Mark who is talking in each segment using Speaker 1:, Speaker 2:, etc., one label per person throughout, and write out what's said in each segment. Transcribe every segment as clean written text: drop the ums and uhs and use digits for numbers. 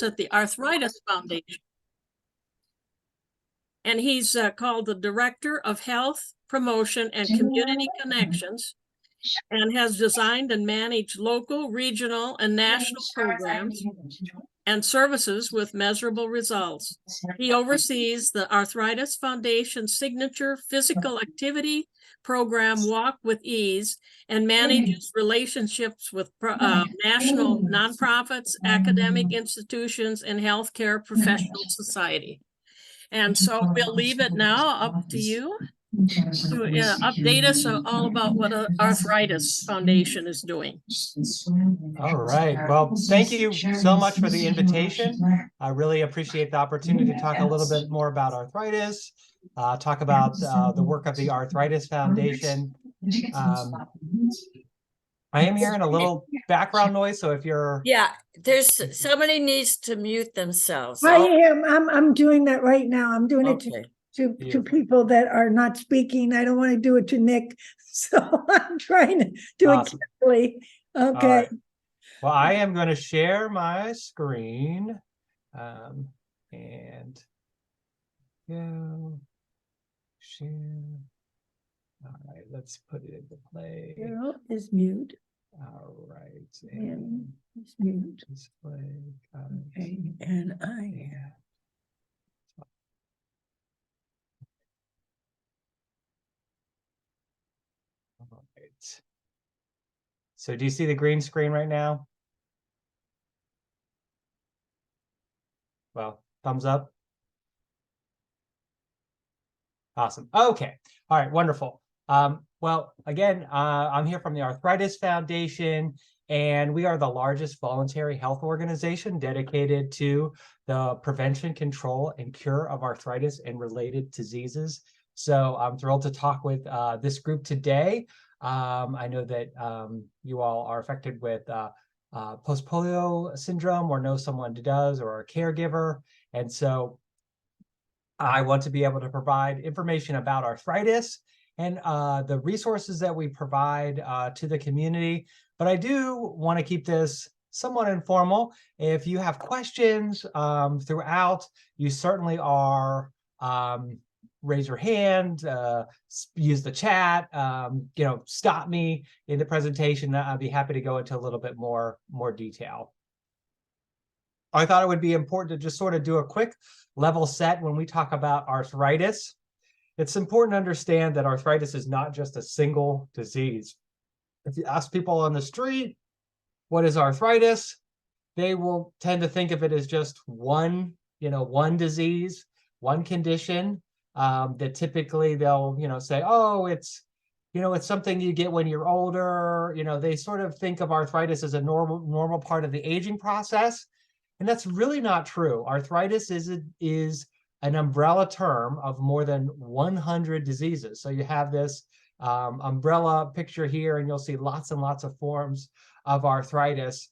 Speaker 1: at the Arthritis Foundation. And he's called the Director of Health Promotion and Community Connections, and has designed and managed local, regional, and national programs and services with measurable results. He oversees the Arthritis Foundation signature physical activity program, Walk with Ease, and manages relationships with national nonprofits, academic institutions, and healthcare professional society. And so we'll leave it now up to you to update us all about what Arthritis Foundation is doing.
Speaker 2: All right. Well, thank you so much for the invitation. I really appreciate the opportunity to talk a little bit more about arthritis, talk about the work of the Arthritis Foundation. I am hearing a little background noise, so if you're...
Speaker 3: Yeah, there's somebody needs to mute themselves.
Speaker 4: I am. I'm doing that right now. I'm doing it to people that are not speaking. I don't want to do it to Nick, so I'm trying to do it carefully. Okay.
Speaker 2: Right. Well, I am going to share my screen, and go share. All right, let's put it into play.
Speaker 4: Carol is mute.
Speaker 2: All right,
Speaker 4: and is mute.
Speaker 2: Display.
Speaker 4: Okay, and I.
Speaker 2: Yeah. All right. So do you see the green screen right now? Well, thumbs up. Awesome. Okay. All right. Wonderful. Well, again, I'm here from the Arthritis Foundation, and we are the largest voluntary health organization dedicated to the prevention, control, and cure of arthritis and related diseases. So I'm thrilled to talk with this group today. I know that you all are affected with post-polio syndrome, or know someone who does, or a caregiver. And so I want to be able to provide information about arthritis and the resources that we provide to the community. But I do want to keep this somewhat informal. If you have questions throughout, you certainly are, raise your hand, use the chat, stop me in the presentation. I'd be happy to go into a little bit more detail. I thought it would be important to just sort of do a quick level set when we talk about arthritis. It's important to understand that arthritis is not just a single disease. If you ask people on the street, what is arthritis? They will tend to think of it as just one disease, one condition that typically they'll, say, oh, it's something you get when you're older. They sort of think of arthritis as a normal part of the aging process. And that's really not true. Arthritis is an umbrella term of more than 100 diseases. So you have this umbrella picture here, and you'll see lots and lots of forms of arthritis.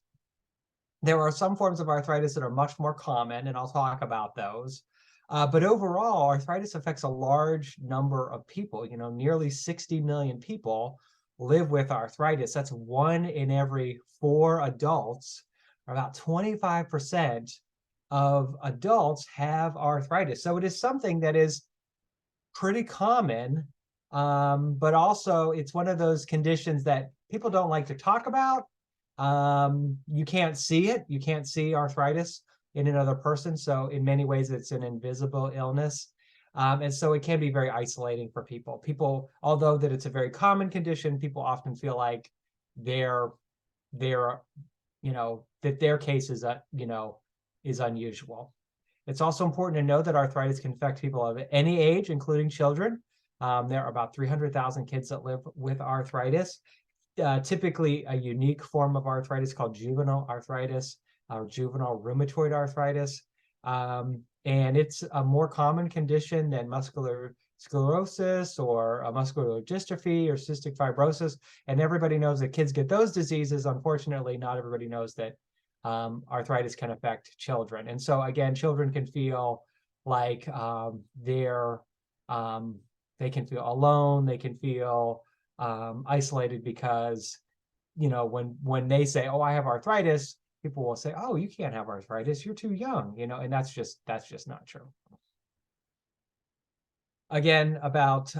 Speaker 2: There are some forms of arthritis that are much more common, and I'll talk about those. But overall, arthritis affects a large number of people. Nearly 60 million people live with arthritis. That's 1 in every 4 adults. About 25% of adults have arthritis. So it is something that is pretty common, but also it's one of those conditions that people don't like to talk about. You can't see it. You can't see arthritis in another person. So in many ways, it's an invisible illness. And so it can be very isolating for people. Although that it's a very common condition, people often feel like that their case is, is unusual. It's also important to know that arthritis can affect people of any age, including children. There are about 300,000 kids that live with arthritis. Typically, a unique form of arthritis called juvenile arthritis or juvenile rheumatoid arthritis. And it's a more common condition than muscular sclerosis or a muscular dystrophy or cystic fibrosis. And everybody knows that kids get those diseases. Unfortunately, not everybody knows that arthritis can affect children. And so again, children can feel like they can feel alone, they can feel isolated because, when they say, oh, I have arthritis, people will say, oh, you can't have arthritis, you're too young, you know, and that's just not true. Again, about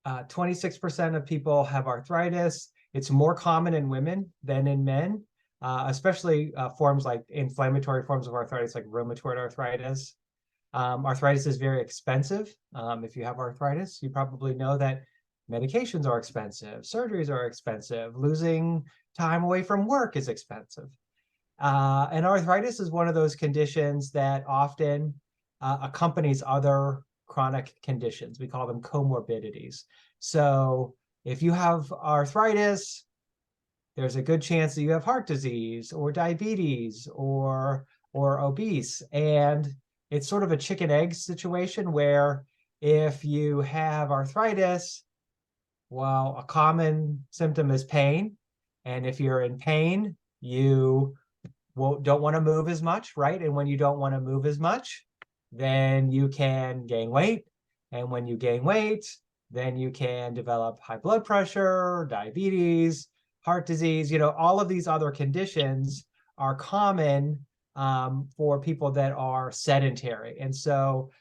Speaker 2: 26% of people have arthritis. It's more common in women than in men, especially forms like inflammatory forms of arthritis, like rheumatoid arthritis. Arthritis is very expensive. If you have arthritis, you probably know that medications are expensive, surgeries are expensive, losing time away from work is expensive. And arthritis is one of those conditions that often accompanies other chronic conditions. We call them comorbidities. So if you have arthritis, there's a good chance that you have heart disease or diabetes or obese. And it's sort of a chicken egg situation where if you have arthritis, well, a common symptom is pain. And if you're in pain, you don't want to move as much, right? And when you don't want to move as much, then you can gain weight. And when you gain weight, then you can develop high blood pressure, diabetes, heart disease. You know, all of these other conditions are common for people that are sedentary. And so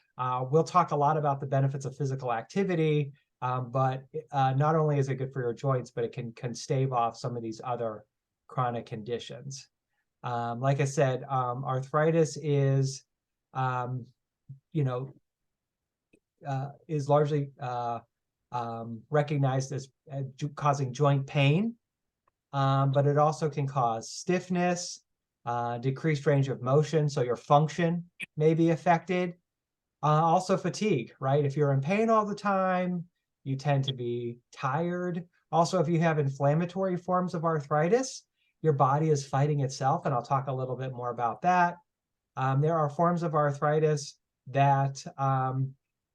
Speaker 2: we'll talk a lot about the benefits of physical activity, but not only is it good for your joints, but it can stave off some of these other chronic conditions. Like I said, arthritis is, is largely recognized as causing joint pain, but it also can cause stiffness, decreased range of motion, so your function may be affected. Also fatigue, right? If you're in pain all the time, you tend to be tired. Also, if you have inflammatory forms of arthritis, your body is fighting itself, and I'll talk a little bit more about that. There are forms of arthritis that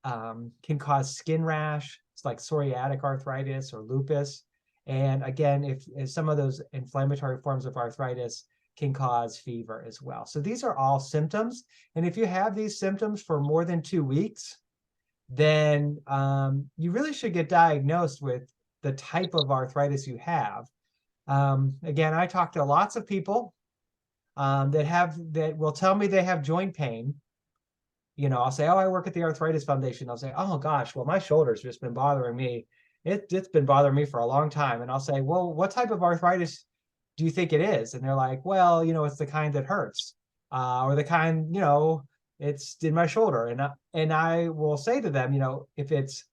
Speaker 2: can cause skin rash. It's like psoriatic arthritis or lupus. And again, if some of those inflammatory forms of arthritis can cause fever as well. So these are all symptoms. And if you have these symptoms for more than 2 weeks, then you really should get diagnosed with the type of arthritis you have. Again, I talk to lots of people that will tell me they have joint pain. You know, I'll say, oh, I work at the Arthritis Foundation. I'll say, oh gosh, well, my shoulder's just been bothering me. It's been bothering me for a long time. And I'll say, well, what type of arthritis do you think it is? And they're like, well, you know, it's the kind that hurts, or the kind, you know, it's in my shoulder. And I will say to them, you know, if it's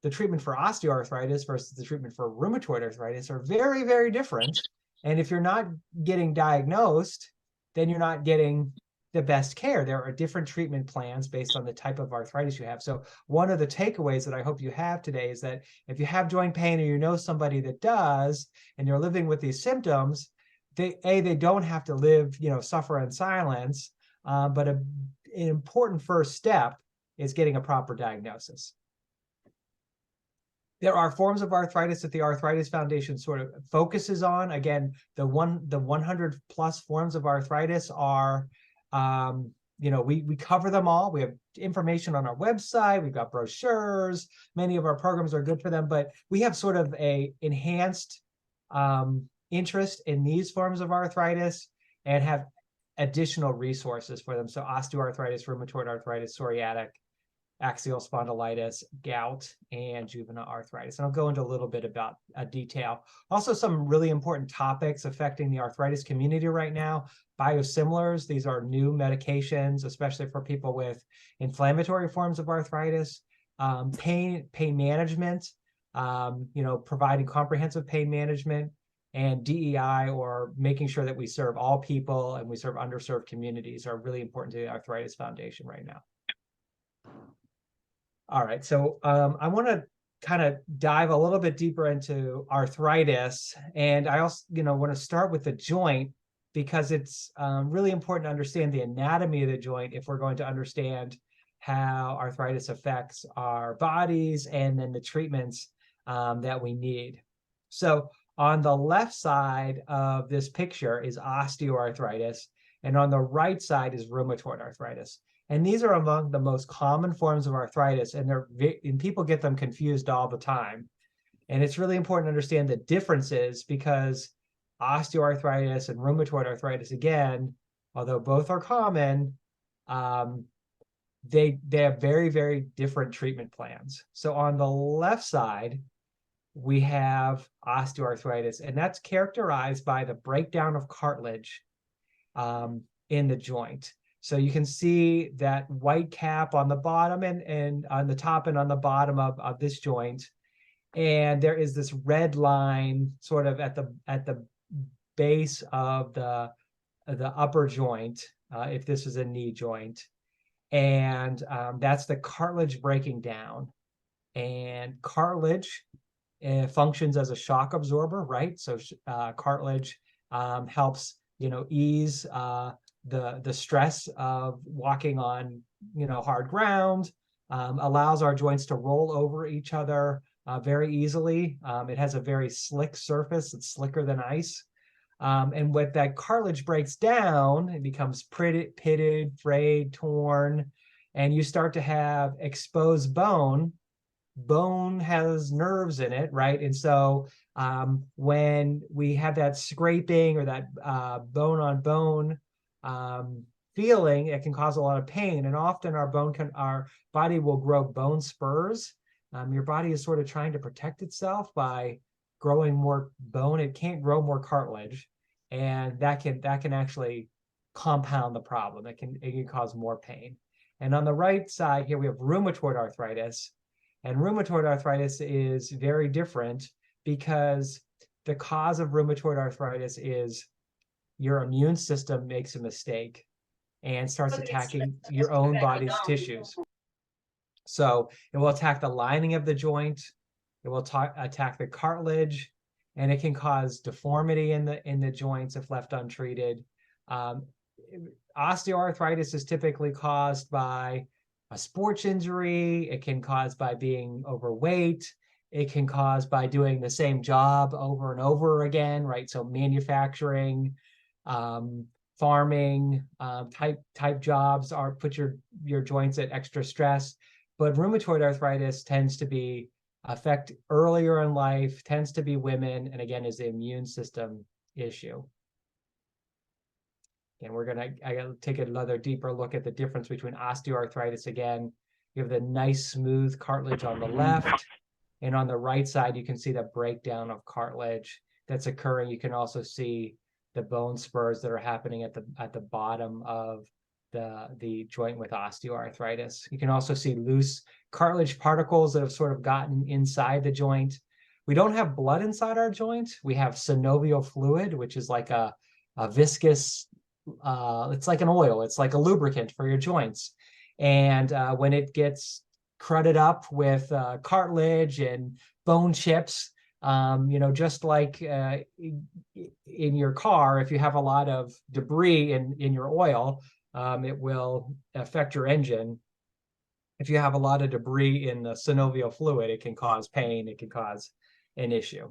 Speaker 2: the treatment for osteoarthritis versus the treatment for rheumatoid arthritis are very, very different. And if you're not getting diagnosed, then you're not getting the best care. There are different treatment plans based on the type of arthritis you have. So one of the takeaways that I hope you have today is that if you have joint pain or you know somebody that does, and you're living with these symptoms, they don't have to live, you know, suffer in silence. But an important first step is getting a proper diagnosis. There are forms of arthritis that the Arthritis Foundation sort of focuses on. Again, the 100 plus forms of arthritis are, you know, we cover them all. We have information on our website. We've got brochures. Many of our programs are good for them, but we have sort of a enhanced interest in these forms of arthritis and have additional resources for them. So osteoarthritis, rheumatoid arthritis, psoriatic, axial spondylitis, gout, and juvenile arthritis. And I'll go into a little bit about detail. Also, some really important topics affecting the arthritis community right now. Biosimilars, these are new medications, especially for people with inflammatory forms of arthritis. Pain management, you know, providing comprehensive pain management, and DEI, or making sure that we serve all people and we serve underserved communities, are really important to the Arthritis Foundation right now. All right, so I want to kind of dive a little bit deeper into arthritis, and I also, you know, want to start with the joint because it's really important to understand the anatomy of the joint if we're going to understand how arthritis affects our bodies and then the treatments that we need. So on the left side of this picture is osteoarthritis, and on the right side is rheumatoid arthritis. And these are among the most common forms of arthritis, and people get them confused all the time. And it's really important to understand the differences because osteoarthritis and rheumatoid arthritis, again, although both are common, they have very, very different treatment plans. So on the left side, we have osteoarthritis, and that's characterized by the breakdown of cartilage in the joint. So you can see that white cap on the bottom and on the top and on the bottom of this joint. And there is this red line sort of at the base of the upper joint, if this is a knee joint. And that's the cartilage breaking down. And cartilage functions as a shock absorber, right? So cartilage helps, ease the stress of walking on, hard ground, allows our joints to roll over each other very easily. It has a very slick surface. It's slicker than ice. And when that cartilage breaks down, it becomes pitted, frayed, torn, and you start to have exposed bone. Bone has nerves in it, right? And so when we have that scraping or that bone on bone feeling, it can cause a lot of pain. And often our body will grow bone spurs. Your body is sort of trying to protect itself by growing more bone. It can't grow more cartilage, and that can actually compound the problem. It can cause more pain. And on the right side here, we have rheumatoid arthritis. And rheumatoid arthritis is very different because the cause of rheumatoid arthritis is your immune system makes a mistake and starts attacking your own body's tissues. So it will attack the lining of the joint, it will attack the cartilage, and it can cause deformity in the joints if left untreated. Osteoarthritis is typically caused by a sports injury. It can cause by being overweight. It can cause by doing the same job over and over again, right? So manufacturing, farming type jobs put your joints at extra stress. But rheumatoid arthritis tends to affect earlier in life, tends to be women, and again is the immune system issue. And I gotta take another deeper look at the difference between osteoarthritis. Again, you have the nice smooth cartilage on the left, and on the right side, you can see the breakdown of cartilage that's occurring. You can also see the bone spurs that are happening at the bottom of the joint with osteoarthritis. You can also see loose cartilage particles that have sort of gotten inside the joint. We don't have blood inside our joint. We have synovial fluid, which is like a viscous, it's like an oil. It's like a lubricant for your joints. And when it gets crudted up with cartilage and bone chips, just like in your car, if you have a lot of debris in your oil, it will affect your engine. If you have a lot of debris in the synovial fluid, it can cause pain. It can cause an issue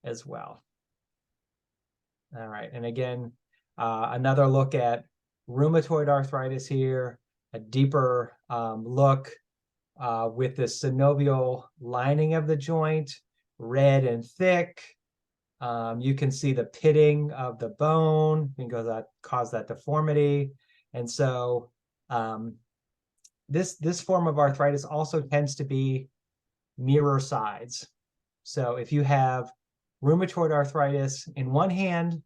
Speaker 2: as well. All right, and again, another look at rheumatoid arthritis here, a deeper look with the synovial lining of the joint, red and thick. You can see the pitting of the bone because cause that deformity. And so this form of arthritis also tends to be mirror sides. So if you have rheumatoid arthritis in one hand,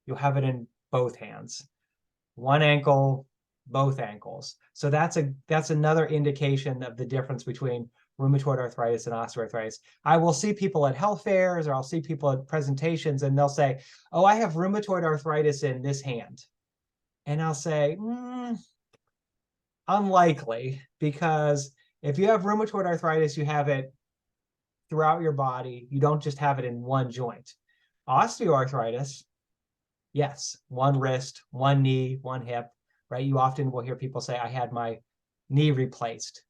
Speaker 2: you'll have it in both hands. One ankle, both ankles. So that's another indication of the difference between rheumatoid arthritis and osteoarthritis. I will see people at health fairs, or I'll see people at presentations, and they'll say, oh, I have rheumatoid arthritis in this hand. And I'll say, unlikely, because if you have rheumatoid arthritis, you have it throughout your body. You don't just have it in one joint. Osteoarthritis, yes, one wrist, one knee, one hip, right? You often will hear people say, I had my knee replaced.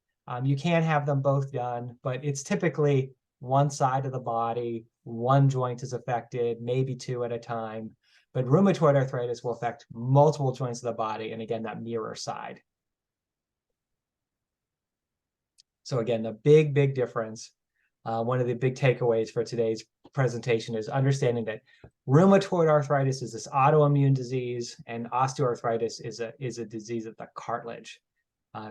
Speaker 2: You can have them both done, but it's typically one side of the body, one joint is affected, maybe two at a time. But rheumatoid arthritis will affect multiple joints of the body, and again, that mirror side. So again, the big difference, one of the big takeaways for today's presentation is understanding that rheumatoid arthritis is this autoimmune disease, and osteoarthritis is a disease of the cartilage,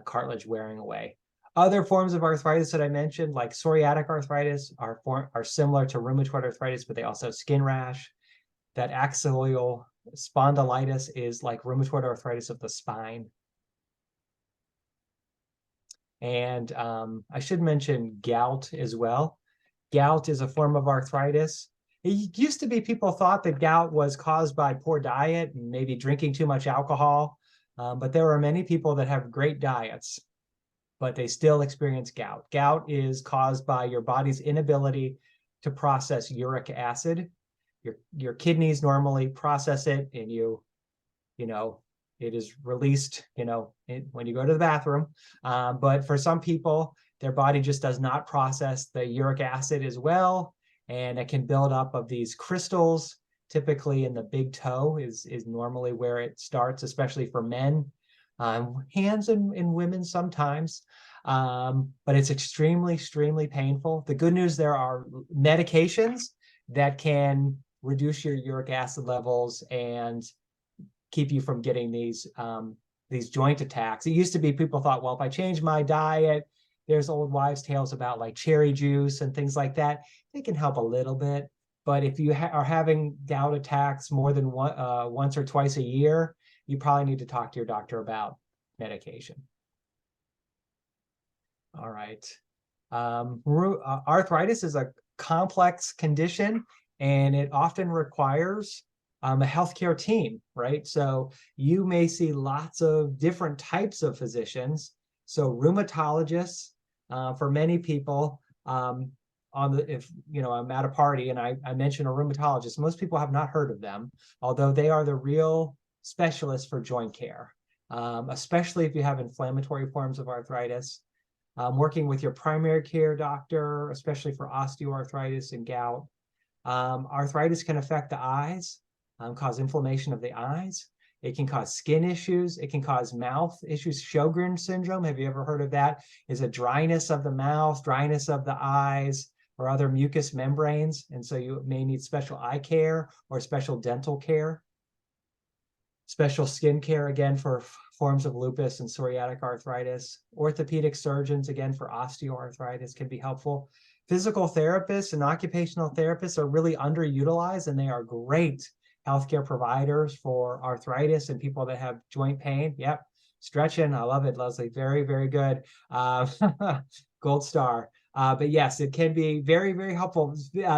Speaker 2: cartilage wearing away. Other forms of arthritis that I mentioned, like psoriatic arthritis, are similar to rheumatoid arthritis, but they also have skin rash. That axial spondylitis is like rheumatoid arthritis of the spine. And I should mention gout as well. Gout is a form of arthritis. It used to be people thought that gout was caused by poor diet and maybe drinking too much alcohol, but there are many people that have great diets, but they still experience gout. Gout is caused by your body's inability to process uric acid. Your kidneys normally process it, and it is released, when you go to the bathroom. But for some people, their body just does not process the uric acid as well, and it can build up of these crystals. Typically in the big toe is normally where it starts, especially for men. Hands in women sometimes, but it's extremely, extremely painful. The good news, there are medications that can reduce your uric acid levels and keep you from getting these joint attacks. It used to be people thought, well, if I change my diet, there's old wives' tales about like cherry juice and things like that. They can help a little bit, but if you are having gout attacks more than once or twice a year, you probably need to talk to your doctor about medication. All right. Arthritis is a complex condition, and it often requires a healthcare team, right? So you may see lots of different types of physicians. So rheumatologists, for many people, if I'm at a party and I mention a rheumatologist, most people have not heard of them, although they are the real specialists for joint care, especially if you have inflammatory forms of arthritis. Working with your primary care doctor, especially for osteoarthritis and gout. Arthritis can affect the eyes, cause inflammation of the eyes. It can cause skin issues. It can cause mouth issues. Sjogren's syndrome, have you ever heard of that? Is a dryness of the mouth, dryness of the eyes, or other mucous membranes. And so you may need special eye care or special dental care. Special skin care, again, for forms of lupus and psoriatic arthritis. Orthopedic surgeons, again, for osteoarthritis can be helpful. Physical therapists and occupational therapists are really underutilized, and they are great healthcare providers for arthritis and people that have joint pain. Yep, stretching, I love it, Leslie, very, very good. Gold star. But yes, it can be very, very helpful.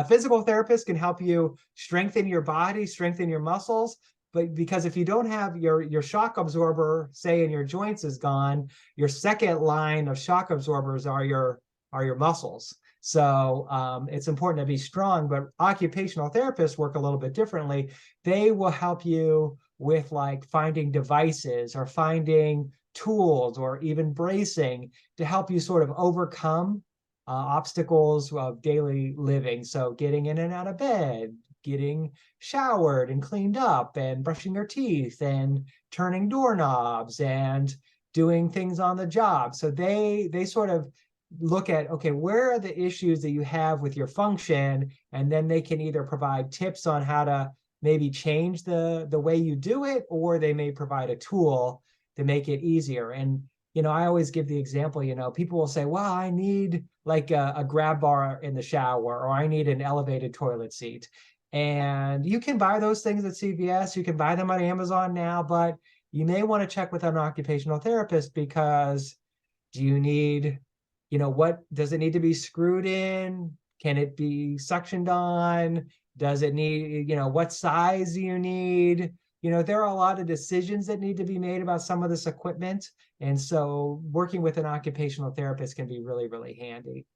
Speaker 2: Physical therapists can help you strengthen your body, strengthen your muscles. But because if you don't have your shock absorber, say in your joints, is gone, your second line of shock absorbers are your muscles. So it's important to be strong, but occupational therapists work a little bit differently. They will help you with like finding devices or finding tools or even bracing to help you sort of overcome obstacles of daily living. So getting in and out of bed, getting showered and cleaned up, and brushing your teeth and turning doorknobs and doing things on the job. So they sort of look at, okay, where are the issues that you have with your function? And then they can either provide tips on how to maybe change the way you do it, or they may provide a tool to make it easier. And I always give the example, people will say, well, I need like a grab bar in the shower, or I need an elevated toilet seat. And you can buy those things at CVS. You can buy them on Amazon now, but you may want to check with an occupational therapist, because do you need, what does it need to be screwed in? Can it be suctioned on? Does it need, what size do you need? There are a lot of decisions that need to be made about some of this equipment. And so working with an occupational therapist can be really, really handy.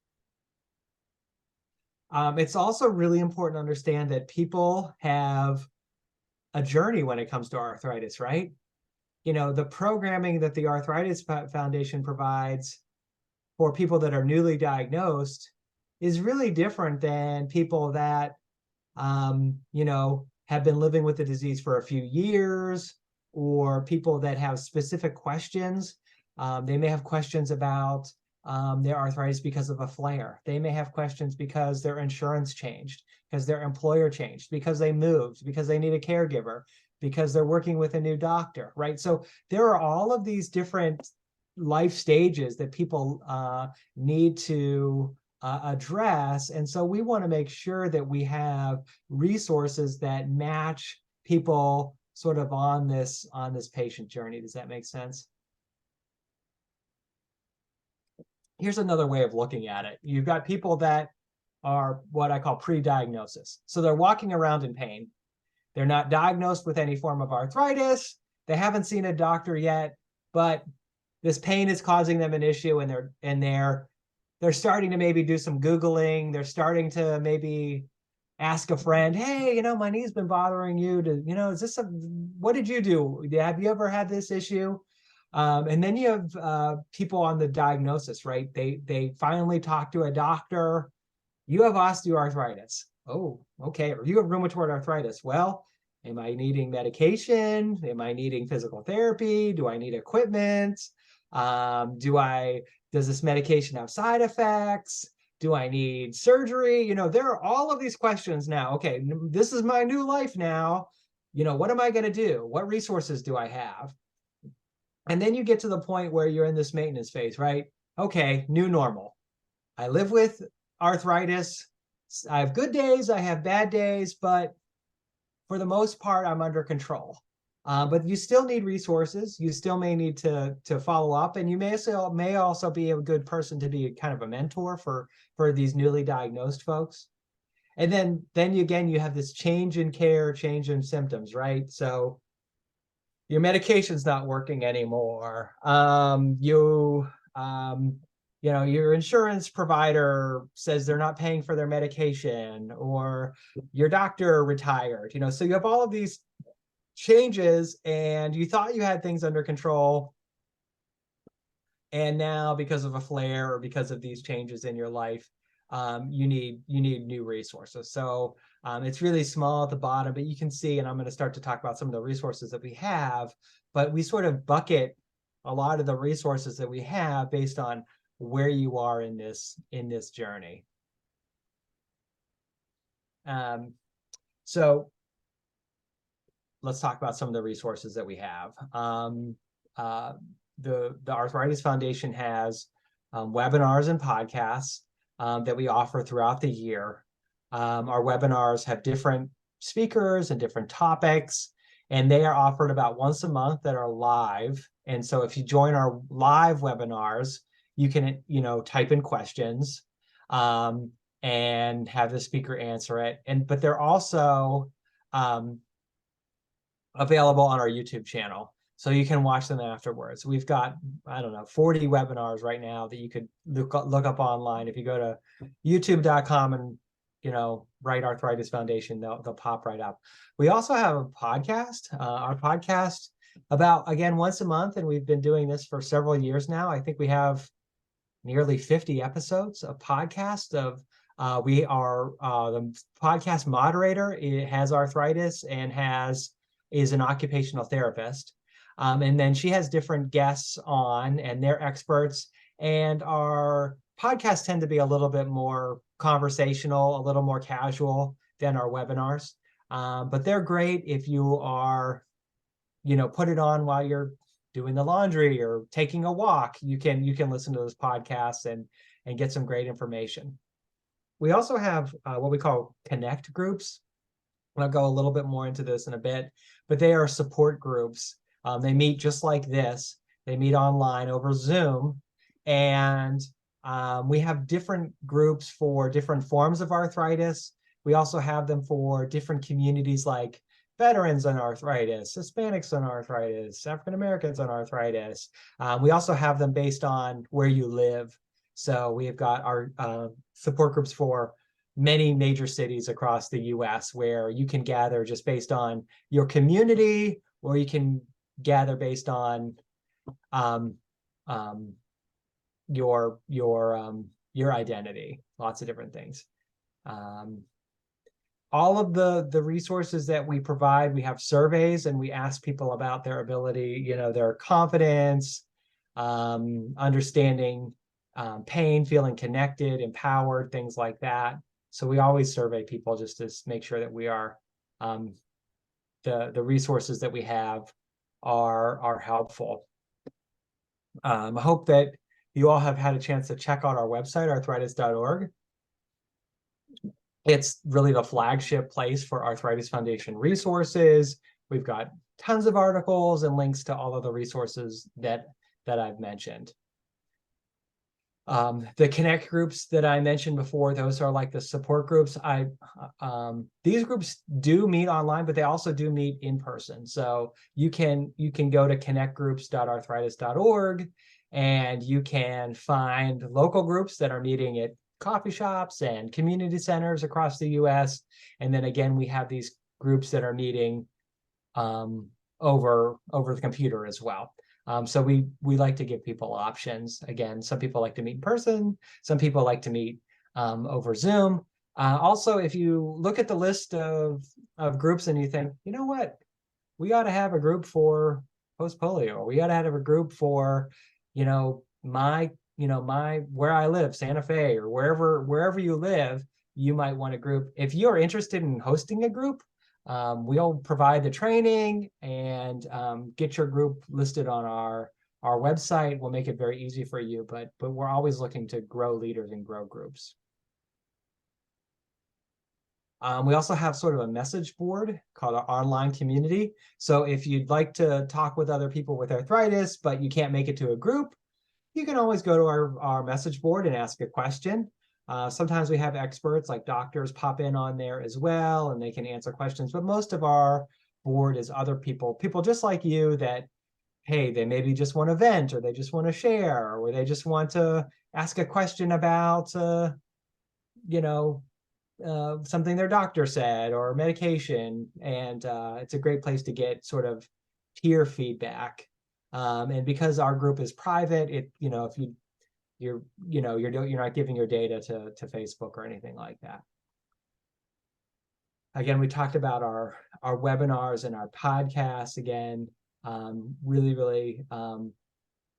Speaker 2: It's also really important to understand that people have a journey when it comes to arthritis, right? The programming that the Arthritis Foundation provides for people that are newly diagnosed is really different than people that, have been living with the disease for a few years, or people that have specific questions. They may have questions about their arthritis because of a flare. They may have questions because their insurance changed, because their employer changed, because they moved, because they need a caregiver, because they're working with a new doctor, right? So there are all of these different life stages that people need to address. And so we want to make sure that we have resources that match people sort of on this patient journey. Does that make sense? Here's another way of looking at it. You've got people that are what I call pre-diagnosis. So they're walking around in pain. They're not diagnosed with any form of arthritis. They haven't seen a doctor yet, but this pain is causing them an issue, and they're starting to maybe do some Googling. They're starting to maybe ask a friend, hey, my knee's been bothering you. What did you do? Have you ever had this issue? And then you have people on the diagnosis, right? They finally talk to a doctor. You have osteoarthritis. Oh, okay. Or you have rheumatoid arthritis. Well, am I needing medication? Am I needing physical therapy? Do I need equipment? Does this medication have side effects? Do I need surgery? There are all of these questions now. Okay, this is my new life now. What am I going to do? What resources do I have? And then you get to the point where you're in this maintenance phase, right? Okay, new normal. I live with arthritis. I have good days, I have bad days, but for the most part, I'm under control. But you still need resources. You still may need to follow up, and you may also be a good person to be kind of a mentor for these newly diagnosed folks. And then again, you have this change in care, change in symptoms, right? So your medication's not working anymore. Your insurance provider says they're not paying for their medication, or your doctor retired. So you have all of these changes, and you thought you had things under control, and now because of a flare or because of these changes in your life, you need new resources. So it's really small at the bottom, but you can see, and I'm going to start to talk about some of the resources that we have, but we sort of bucket a lot of the resources that we have based on where you are in this journey. So let's talk about some of the resources that we have. The Arthritis Foundation has webinars and podcasts that we offer throughout the year. Our webinars have different speakers and different topics, and they are offered about once a month that are live. And so if you join our live webinars, you can, type in questions and have the speaker answer it. But they're also available on our YouTube channel, so you can watch them afterwards. We've got, 40 webinars right now that you could look up online. If you go to youtube.com and write Arthritis Foundation, they'll pop right up. We also have a podcast. Our podcast again once a month, and we've been doing this for several years now. I think we have nearly 50 episodes of podcast of we are the podcast moderator. It has arthritis and is an occupational therapist. And then she has different guests on, and they're experts. And our podcasts tend to be a little bit more conversational, a little more casual than our webinars. But they're great if you are, put it on while you're doing the laundry or taking a walk. You can listen to those podcasts and get some great information. We also have what we call connect groups. I'll go a little bit more into this in a bit, but they are support groups. They meet just like this. They meet online over Zoom, and we have different groups for different forms of arthritis. We also have them for different communities, like veterans on arthritis, Hispanics on arthritis, African Americans on arthritis. We also have them based on where you live. So we have got our support groups for many major cities across the US, where you can gather just based on your community, or you can gather based on your identity. Lots of different things. All of the resources that we provide, we have surveys, and we ask people about their ability, their confidence, understanding pain, feeling connected, empowered, things like that. So we always survey people just to make sure that we are the resources that we have are helpful. I hope that you all have had a chance to check out our website, arthritis.org. It's really the flagship place for Arthritis Foundation resources. We've got tons of articles and links to all of the resources that I've mentioned. The Connect groups that I mentioned before, those are like the support groups. These groups do meet online, but they also do meet in person. So you can go to connectgroups.arthritis.org and you can find local groups that are meeting at coffee shops and community centers across the US. And then again, we have these groups that are meeting over the computer as well. So we like to give people options. Again, some people like to meet in person. Some people like to meet over Zoom. Also, if you look at the list of groups and you think, you know what, we ought to have a group for post-polio, or we ought to have a group for, where I live, Santa Fe, or wherever you live, you might want a group. If you're interested in hosting a group, we'll provide the training and get your group listed on our website. We'll make it very easy for you, but we're always looking to grow leaders and grow groups. We also have sort of a message board called our online community. So if you'd like to talk with other people with arthritis, but you can't make it to a group, you can always go to our message board and ask a question. Sometimes we have experts like doctors pop in on there as well, and they can answer questions. But most of our board is other people just like you that, hey, they maybe just want to vent, or they just want to share, or they just want to ask a question about, something their doctor said or medication. And it's a great place to get sort of peer feedback. And because our group is private, if you're not giving your data to Facebook or anything like that. Again, we talked about our webinars and our podcasts. Again, really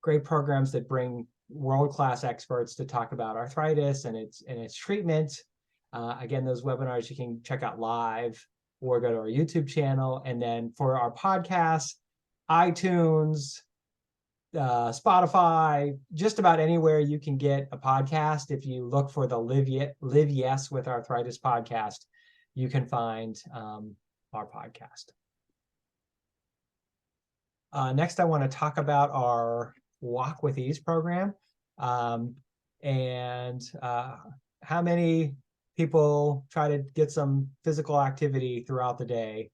Speaker 2: great programs that bring world-class experts to talk about arthritis and its treatment. Again, those webinars you can check out live or go to our YouTube channel. And then for our podcasts, iTunes, Spotify, just about anywhere you can get a podcast. If you look for the Live Yes with Arthritis podcast, you can find our podcast. Next, I want to talk about our Walk with Ease program, and how many people try to get some physical activity throughout the day,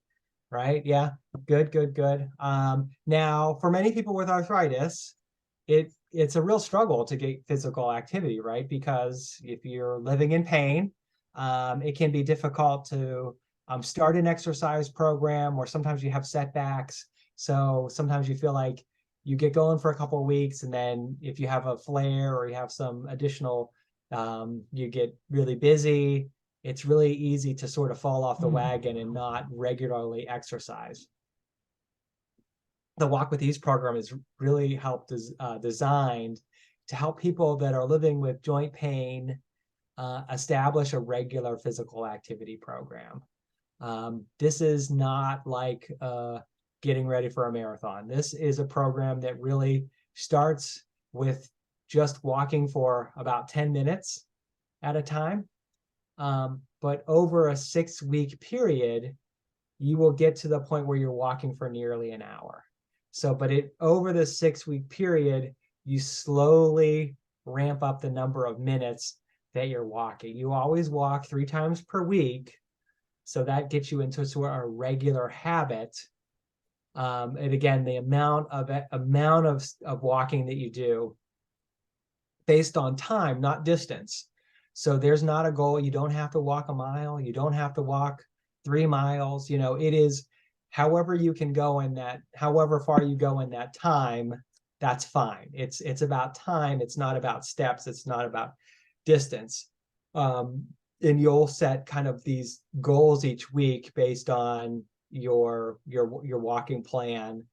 Speaker 2: right? Yeah, good. Now, for many people with arthritis, it's a real struggle to get physical activity, right? Because if you're living in pain, it can be difficult to start an exercise program, or sometimes you have setbacks. So sometimes you feel like you get going for a couple of weeks, and then if you have a flare or you have some additional, you get really busy, it's really easy to sort of fall off the wagon and not regularly exercise. The Walk with Ease program is really designed to help people that are living with joint pain establish a regular physical activity program. This is not like getting ready for a marathon. This is a program that really starts with just walking for about 10 minutes at a time. But over a 6-week period, you will get to the point where you're walking for nearly an hour. So, but over the 6-week period, you slowly ramp up the number of minutes that you're walking. You always walk 3 times per week. So that gets you into sort of a regular habit. And again, the amount of walking that you do based on time, not distance. So there's not a goal. You don't have to walk a mile. You don't have to walk 3 miles. It is however you can go in that, however far you go in that time, that's fine. It's about time. It's not about steps. It's not about distance. And you'll set kind of these goals each week based on your walking plan.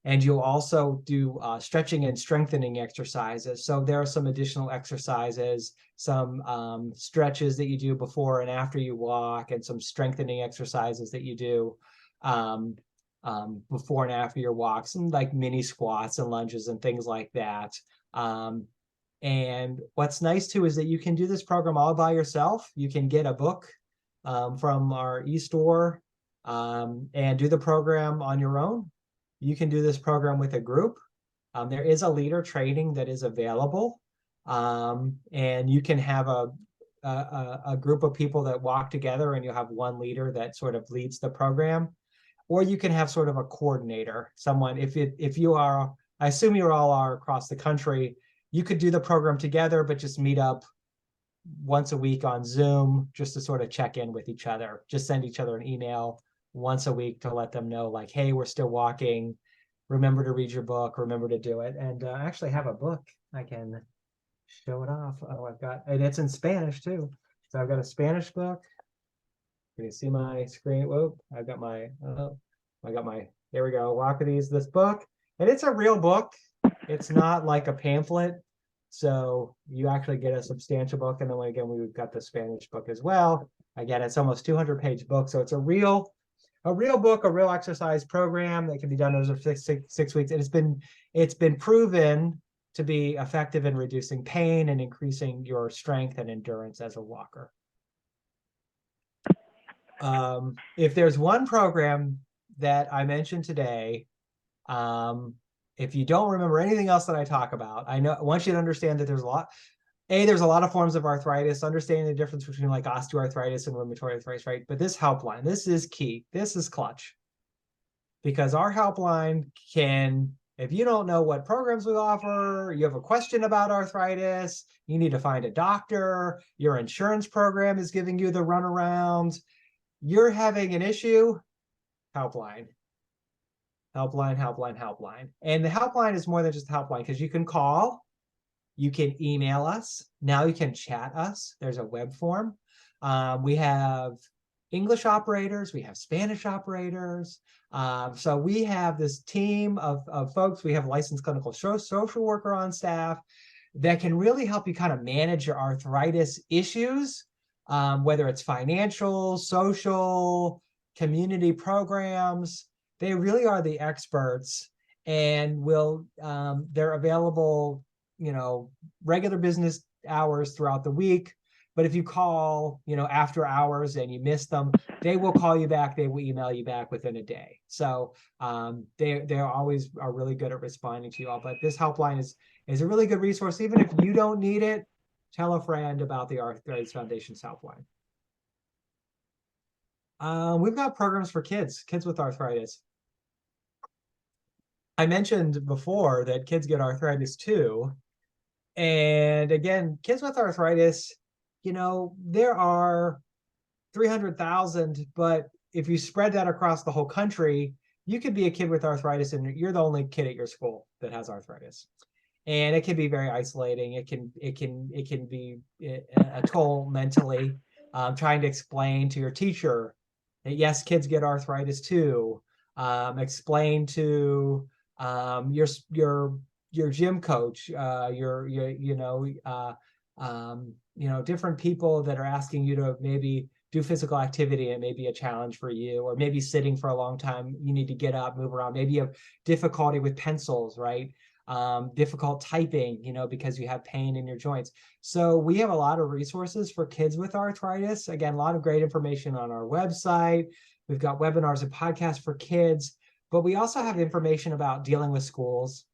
Speaker 2: And you'll also do stretching and strengthening exercises. So there are some additional exercises, some stretches that you do before and after you walk, and some strengthening exercises that you do before and after your walks, and like mini squats and lunges and things like that. And what's nice too is that you can do this program all by yourself. You can get a book from our e-store and do the program on your own. You can do this program with a group. There is a leader training that is available, and you can have a group of people that walk together, and you'll have one leader that sort of leads the program, or you can have sort of a coordinator, someone. If you are, I assume you all are across the country, you could do the program together, but just meet up once a week on Zoom just to sort of check in with each other. Just send each other an email once a week to let them know, like, hey, we're still walking. Remember to read your book. Remember to do it. And I actually have a book. I can show it off. Oh, I've got, and it's in Spanish too. So I've got a Spanish book. You can see my screen. Whoop, I've got my, there we go. Walk with Ease, this book. And it's a real book. It's not like a pamphlet. So you actually get a substantial book. And then again, we've got the Spanish book as well. Again, it's almost 200-page book. So it's a real book, a real exercise program that can be done over six weeks. It's been proven to be effective in reducing pain and increasing your strength and endurance as a walker. If there's one program that I mentioned today, if you don't remember anything else that I talk about, I want you to understand that there's a lot. There's a lot of forms of arthritis, understanding the difference between like osteoarthritis and rheumatoid arthritis, right? But this helpline, this is key. This is clutch. Because our helpline can, if you don't know what programs we offer, you have a question about arthritis, you need to find a doctor, your insurance program is giving you the runaround, you're having an issue, helpline. Helpline, helpline, helpline. And the helpline is more than just a helpline, because you can call, you can email us. Now you can chat us. There's a web form. We have English operators. We have Spanish operators. So we have this team of folks. We have a licensed clinical social worker on staff that can really help you kind of manage your arthritis issues, whether it's financial, social, community programs. They really are the experts, and they're available, regular business hours throughout the week. But if you call, after hours and you miss them, they will call you back. They will email you back within a day. So they always are really good at responding to you all. But this helpline is a really good resource. Even if you don't need it, tell a friend about the Arthritis Foundation's helpline. We've got programs for kids with arthritis. I mentioned before that kids get arthritis too. And again, kids with arthritis, there are 300,000, but if you spread that across the whole country, you could be a kid with arthritis and you're the only kid at your school that has arthritis. And it can be very isolating. It can be a toll mentally, trying to explain to your teacher that yes, kids get arthritis too. Explain to your gym coach, different people that are asking you to maybe do physical activity, and it may be a challenge for you, or maybe sitting for a long time, you need to get up, move around. Maybe you have difficulty with pencils, right? Difficult typing, because you have pain in your joints. So we have a lot of resources for kids with arthritis. Again, a lot of great information on our website. We've got webinars and podcasts for kids, but we also have information about dealing with schools.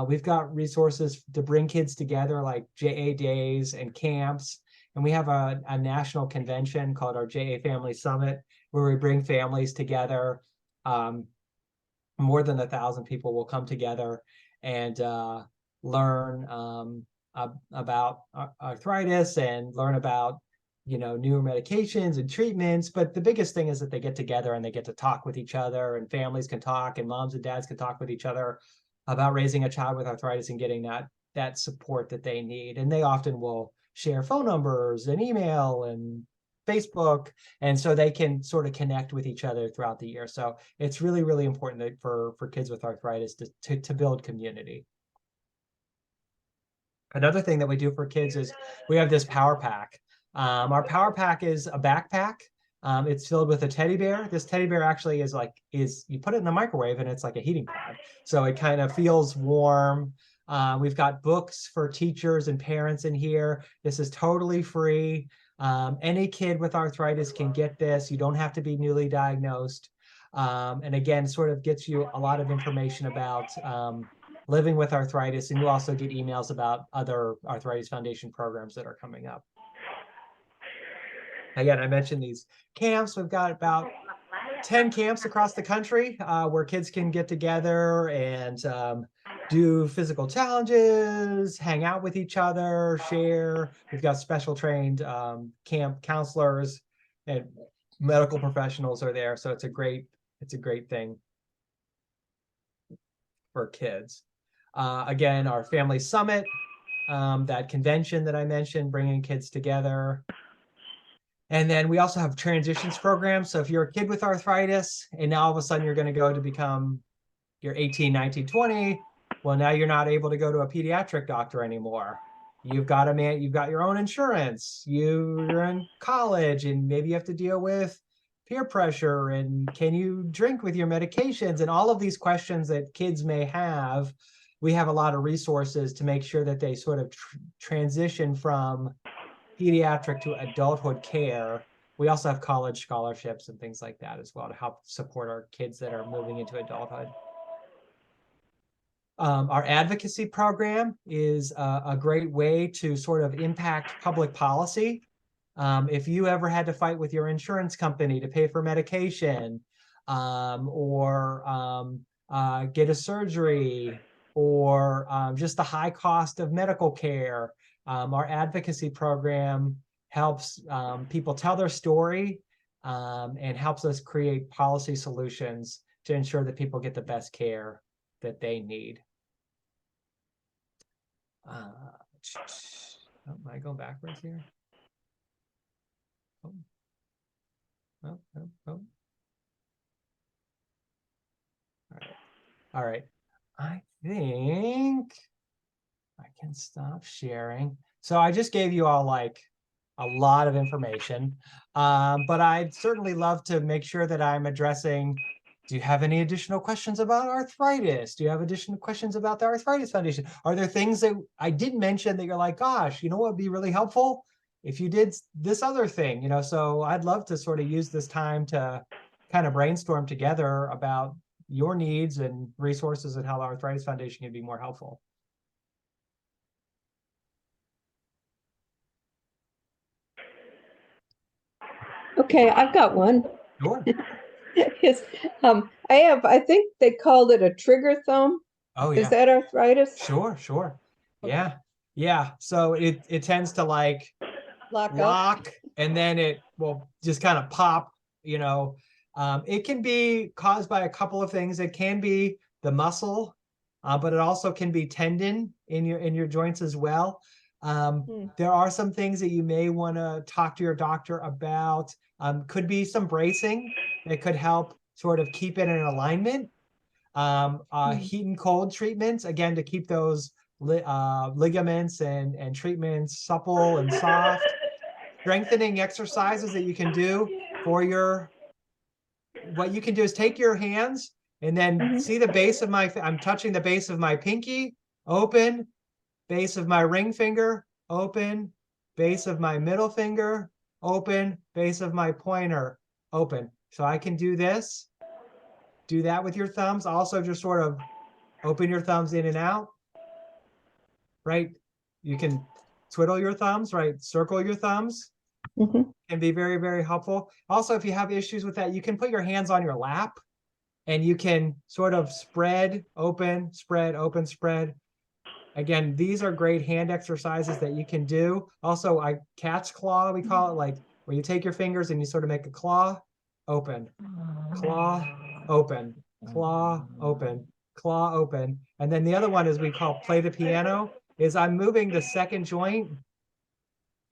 Speaker 2: We've got resources to bring kids together, like JA days and camps. And we have a national convention called our JA Family Summit, where we bring families together. More than 1,000 people will come together and learn about arthritis and learn about newer medications and treatments. But the biggest thing is that they get together and they get to talk with each other, and families can talk, and moms and dads can talk with each other about raising a child with arthritis and getting that support that they need. And they often will share phone numbers and email and Facebook, and so they can sort of connect with each other throughout the year. So it's really, really important for kids with arthritis to build community. Another thing that we do for kids is we have this power pack. Our power pack is a backpack. It's filled with a teddy bear. This teddy bear actually is you put it in the microwave and it's like a heating pad. So it kind of feels warm. We've got books for teachers and parents in here. This is totally free. Any kid with arthritis can get this. You don't have to be newly diagnosed. And again, sort of gets you a lot of information about living with arthritis, and you also get emails about other Arthritis Foundation programs that are coming up. Again, I mentioned these camps. We've got about 10 camps across the country where kids can get together and do physical challenges, hang out with each other, share. We've got special trained camp counselors and medical professionals are there. So it's a great thing for kids. Again, our family summit, that convention that I mentioned, bringing kids together. And then we also have transitions programs. So if you're a kid with arthritis and now all of a sudden you're going to go to become, you're 18, 19, 20, well, now you're not able to go to a pediatric doctor anymore. You've got your own insurance. You're in college and maybe you have to deal with peer pressure and can you drink with your medications and all of these questions that kids may have. We have a lot of resources to make sure that they sort of transition from pediatric to adulthood care. We also have college scholarships and things like that as well to help support our kids that are moving into adulthood. Our advocacy program is a great way to sort of impact public policy. If you ever had to fight with your insurance company to pay for medication or get a surgery, or just the high cost of medical care. Our advocacy program helps people tell their story and helps us create policy solutions to ensure that people get the best care that they need. Am I going backwards here? Oh. All right. I think I can stop sharing. So I just gave you all like a lot of information, but I'd certainly love to make sure that I'm addressing, do you have any additional questions about arthritis? Do you have additional questions about the Arthritis Foundation? Are there things that I didn't mention that you're like, gosh, you know what would be really helpful? If you did this other thing, so I'd love to sort of use this time to kind of brainstorm together about your needs and resources and how the Arthritis Foundation can be more helpful.
Speaker 5: Okay, I've got one.
Speaker 2: Sure.
Speaker 5: I think they called it a trigger thumb.
Speaker 2: Oh, yeah.
Speaker 5: Is that arthritis?
Speaker 2: Sure. Yeah. So it tends to like lock and then it will just kind of pop, It can be caused by a couple of things. It can be the muscle, but it also can be tendon in your joints as well. There are some things that you may want to talk to your doctor about. Could be some bracing that could help sort of keep it in alignment. Heat and cold treatments, again, to keep those ligaments and treatments supple and soft. Strengthening exercises that you can do for what you can do is take your hands and then see the base of I'm touching the base of my pinky, open, base of my ring finger, open, base of my middle finger, open, base of my pointer, open. So I can do this, do that with your thumbs. Also just sort of open your thumbs in and out, right? You can twiddle your thumbs, right? Circle your thumbs. Can be very, very helpful. Also, if you have issues with that, you can put your hands on your lap and you can sort of spread, open, spread, open, spread. Again, these are great hand exercises that you can do. Also, cat's claw, we call it, like where you take your fingers and you sort of make a claw, open, claw, open, claw, open, claw, open. And then the other one is we call play the piano, is I'm moving the second joint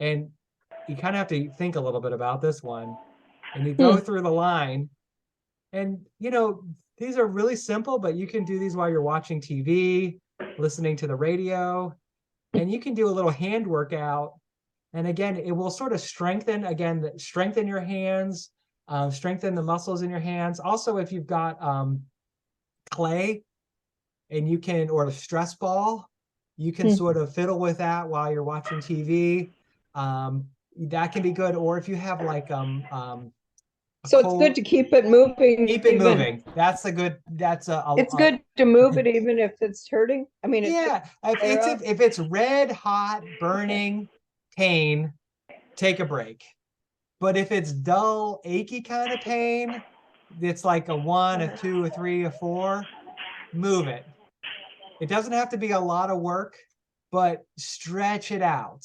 Speaker 2: and you kind of have to think a little bit about this one, and you go through the line, and these are really simple, but you can do these while you're watching TV, listening to the radio, and you can do a little hand workout. And again, it will sort of strengthen your hands, strengthen the muscles in your hands. Also, if you've got clay and or a stress ball, you can sort of fiddle with that while you're watching TV. That can be good. Or if you have like
Speaker 5: so it's good to keep it moving.
Speaker 2: Keep it moving. That's a good.
Speaker 5: It's good to move it even if it's hurting. I mean,
Speaker 2: yeah. If it's red hot burning pain, take a break. But if it's dull, achy kind of pain, it's like a 1, a 2, a 3, a 4, move it. It doesn't have to be a lot of work, but stretch it out.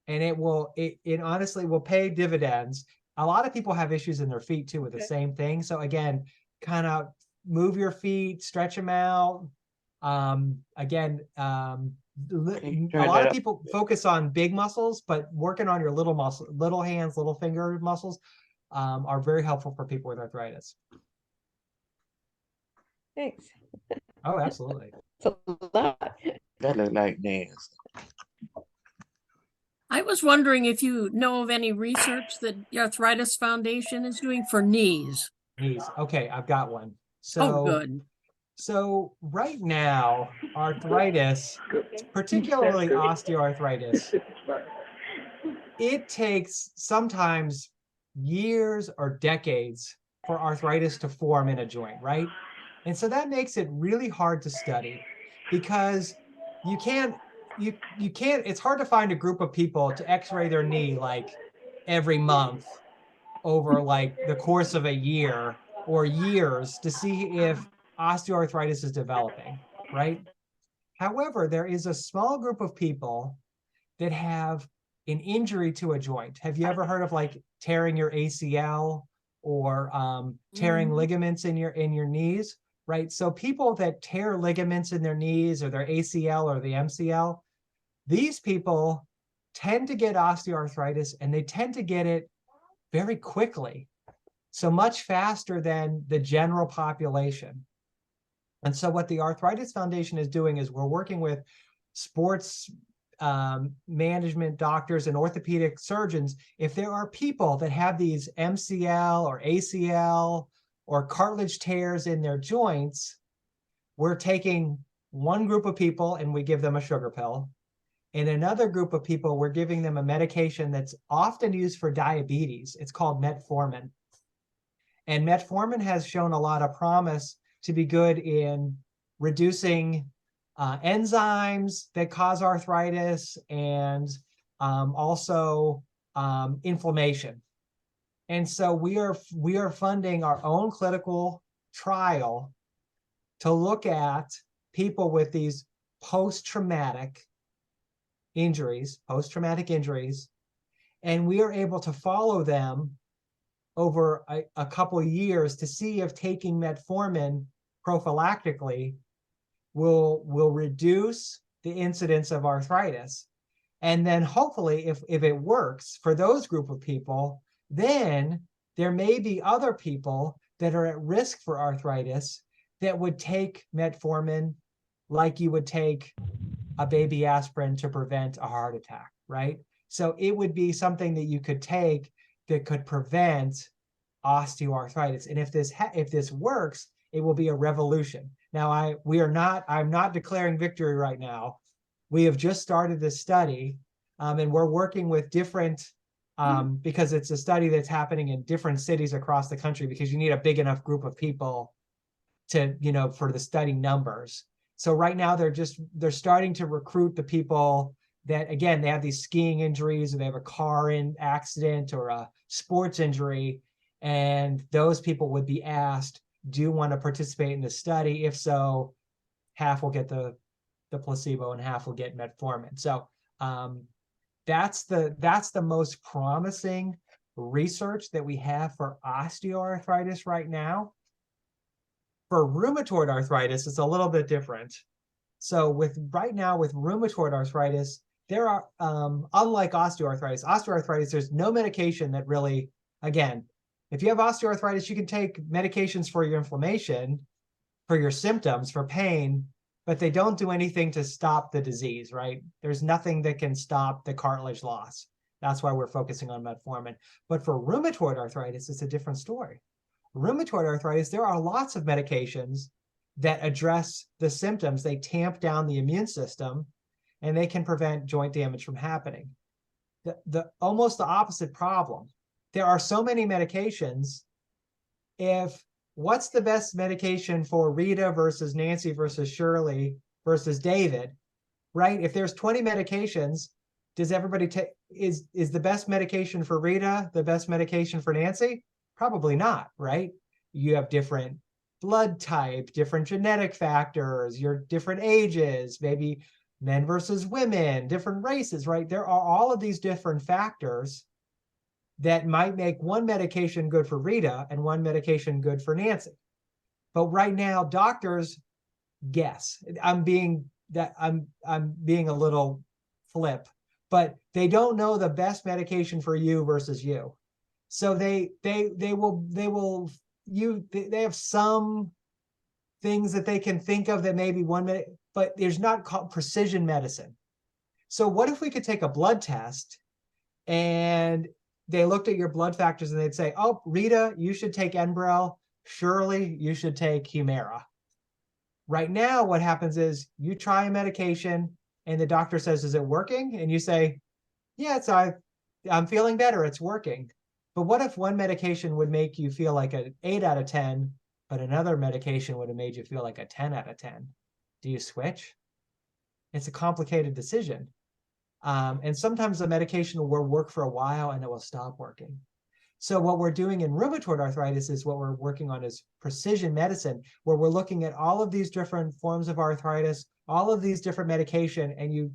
Speaker 2: And it honestly will pay dividends. A lot of people have issues in their feet too with the same thing. So again, kind of move your feet, stretch them out. Again, a lot of people focus on big muscles, but working on your little hands, little finger muscles are very helpful for people with arthritis.
Speaker 5: Thanks.
Speaker 2: Oh, absolutely.
Speaker 5: It's a lot.
Speaker 6: That look like nails.
Speaker 1: I was wondering if you know of any research that the Arthritis Foundation is doing for knees.
Speaker 2: Knees. Okay, I've got one.
Speaker 1: Oh, good.
Speaker 2: So right now, arthritis, particularly osteoarthritis, it takes sometimes years or decades for arthritis to form in a joint, right? And so that makes it really hard to study because it's hard to find a group of people to x-ray their knee like every month over like the course of a year or years to see if osteoarthritis is developing, right? However, there is a small group of people that have an injury to a joint. Have you ever heard of like tearing your ACL or tearing ligaments in your knees, right? So people that tear ligaments in their knees or their ACL or the MCL, these people tend to get osteoarthritis, and they tend to get it very quickly. So much faster than the general population. And so what the Arthritis Foundation is doing is we're working with sports management doctors and orthopedic surgeons. If there are people that have these MCL or ACL or cartilage tears in their joints, we're taking one group of people and we give them a sugar pill. In another group of people, we're giving them a medication that's often used for diabetes. It's called metformin. And metformin has shown a lot of promise to be good in reducing enzymes that cause arthritis and also inflammation. And so we are funding our own clinical trial to look at people with these post-traumatic injuries, and we are able to follow them over a couple of years to see if taking metformin prophylactically will reduce the incidence of arthritis. And then hopefully if it works for those group of people, then there may be other people that are at risk for arthritis that would take metformin like you would take a baby aspirin to prevent a heart attack, right? So it would be something that you could take that could prevent osteoarthritis. And if this works, it will be a revolution. Now, I'm not declaring victory right now. We have just started this study, and we're working with different, because it's a study that's happening in different cities across the country, because you need a big enough group of people to, for the study numbers. So right now they're starting to recruit the people that, again, they have these skiing injuries, or they have a car accident or a sports injury, and those people would be asked, do you want to participate in the study? If so, half will get the placebo and half will get metformin. So that's the most promising research that we have for osteoarthritis right now. For rheumatoid arthritis, it's a little bit different. So right now with rheumatoid arthritis, there are, unlike osteoarthritis, there's no medication that really, again, if you have osteoarthritis, you can take medications for your inflammation, for your symptoms, for pain, but they don't do anything to stop the disease, right? There's nothing that can stop the cartilage loss. That's why we're focusing on metformin. But for rheumatoid arthritis, it's a different story. Rheumatoid arthritis, there are lots of medications that address the symptoms. They tamp down the immune system and they can prevent joint damage from happening. Almost the opposite problem. There are so many medications. What's the best medication for Rita versus Nancy versus Shirley versus David, right? If there's 20 medications, does everybody take, is the best medication for Rita the best medication for Nancy? Probably not, right? You have different blood type, different genetic factors, your different ages, maybe men versus women, different races, right? There are all of these different factors that might make one medication good for Rita and one medication good for Nancy. But right now, doctors guess. I'm being a little flip, but they don't know the best medication for you versus you. So they have some things that they can think of that maybe but there's not called precision medicine. So what if we could take a blood test and they looked at your blood factors and they'd say, oh, Rita, you should take Enbrel. Shirley, you should take Humira. Right now, what happens is you try a medication and the doctor says, is it working? And you say, yeah, I'm feeling better, it's working. But what if one medication would make you feel like an 8 out of 10, but another medication would have made you feel like a 10 out of 10? Do you switch? It's a complicated decision. And sometimes the medication will work for a while and it will stop working. So what we're doing in rheumatoid arthritis is what we're working on is precision medicine, where we're looking at all of these different forms of arthritis, all of these different medication, and you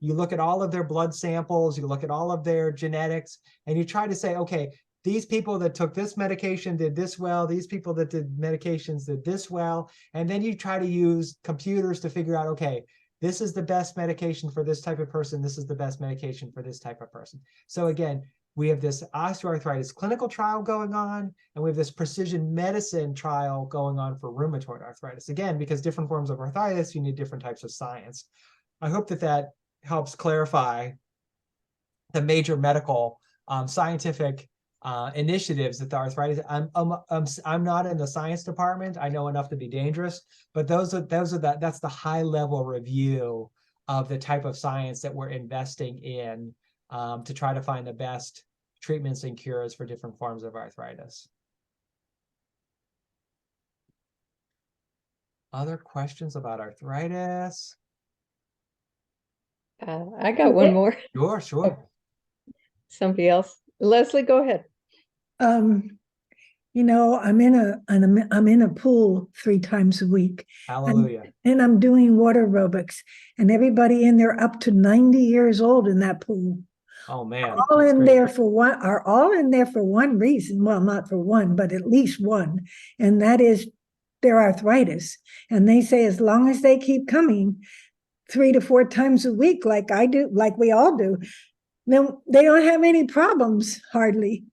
Speaker 2: look at all of their blood samples, you look at all of their genetics, and you try to say, okay, these people that took this medication did this well, these people that did medications did this well, and then you try to use computers to figure out, okay, this is the best medication for this type of person, this is the best medication for this type of person. So again, we have this osteoarthritis clinical trial going on, and we have this precision medicine trial going on for rheumatoid arthritis. Again, because different forms of arthritis, you need different types of science. I hope that helps clarify the major medical scientific initiatives that the arthritis. I'm not in the science department. I know enough to be dangerous, but that's the high level review of the type of science that we're investing in to try to find the best treatments and cures for different forms of arthritis. Other questions about arthritis?
Speaker 5: I got one more.
Speaker 2: Sure.
Speaker 5: Somebody else. Leslie, go ahead.
Speaker 4: You know, I'm in a pool 3 times a week.
Speaker 2: Hallelujah.
Speaker 4: And I'm doing water aerobics, and everybody in there up to 90 years old in that pool.
Speaker 2: Oh man.
Speaker 4: Are all in there for one reason. Well, not for one, but at least one. And that is their arthritis. And they say as long as they keep coming 3 to 4 times a week, like I do, like we all do, then they don't have any problems hardly.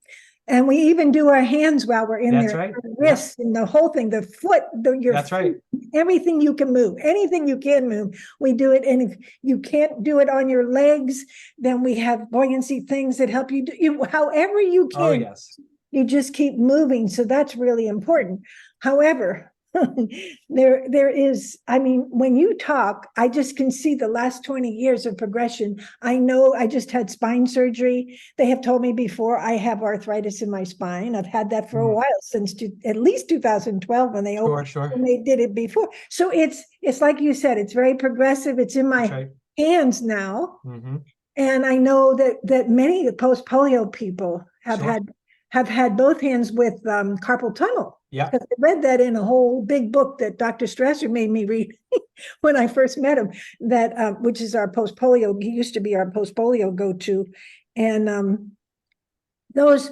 Speaker 4: And we even do our hands while we're in there.
Speaker 2: Right.
Speaker 4: Wrists and the whole thing, the foot, your
Speaker 2: That's
Speaker 4: feet,
Speaker 2: right.
Speaker 4: Everything you can move, anything you can move, we do it. And if you can't do it on your legs, then we have buoyancy things that help you do however you can.
Speaker 2: Oh, yes.
Speaker 4: You just keep moving. So that's really important. However, there is, I mean, when you talk, I just can see the last 20 years of progression. I know I just had spine surgery. They have told me before I have arthritis in my spine. I've had that for a while, since at least 2012 when they opened, when they did it before. So it's like you said, it's very progressive. It's in my hands now. And I know that many post-polio people have had both hands with carpal tunnel.
Speaker 2: Yeah,
Speaker 4: I read that in a whole big book that Dr. Strasser made me read when I first met him, that which is our post-polio. He used to be our post-polio go-to. And those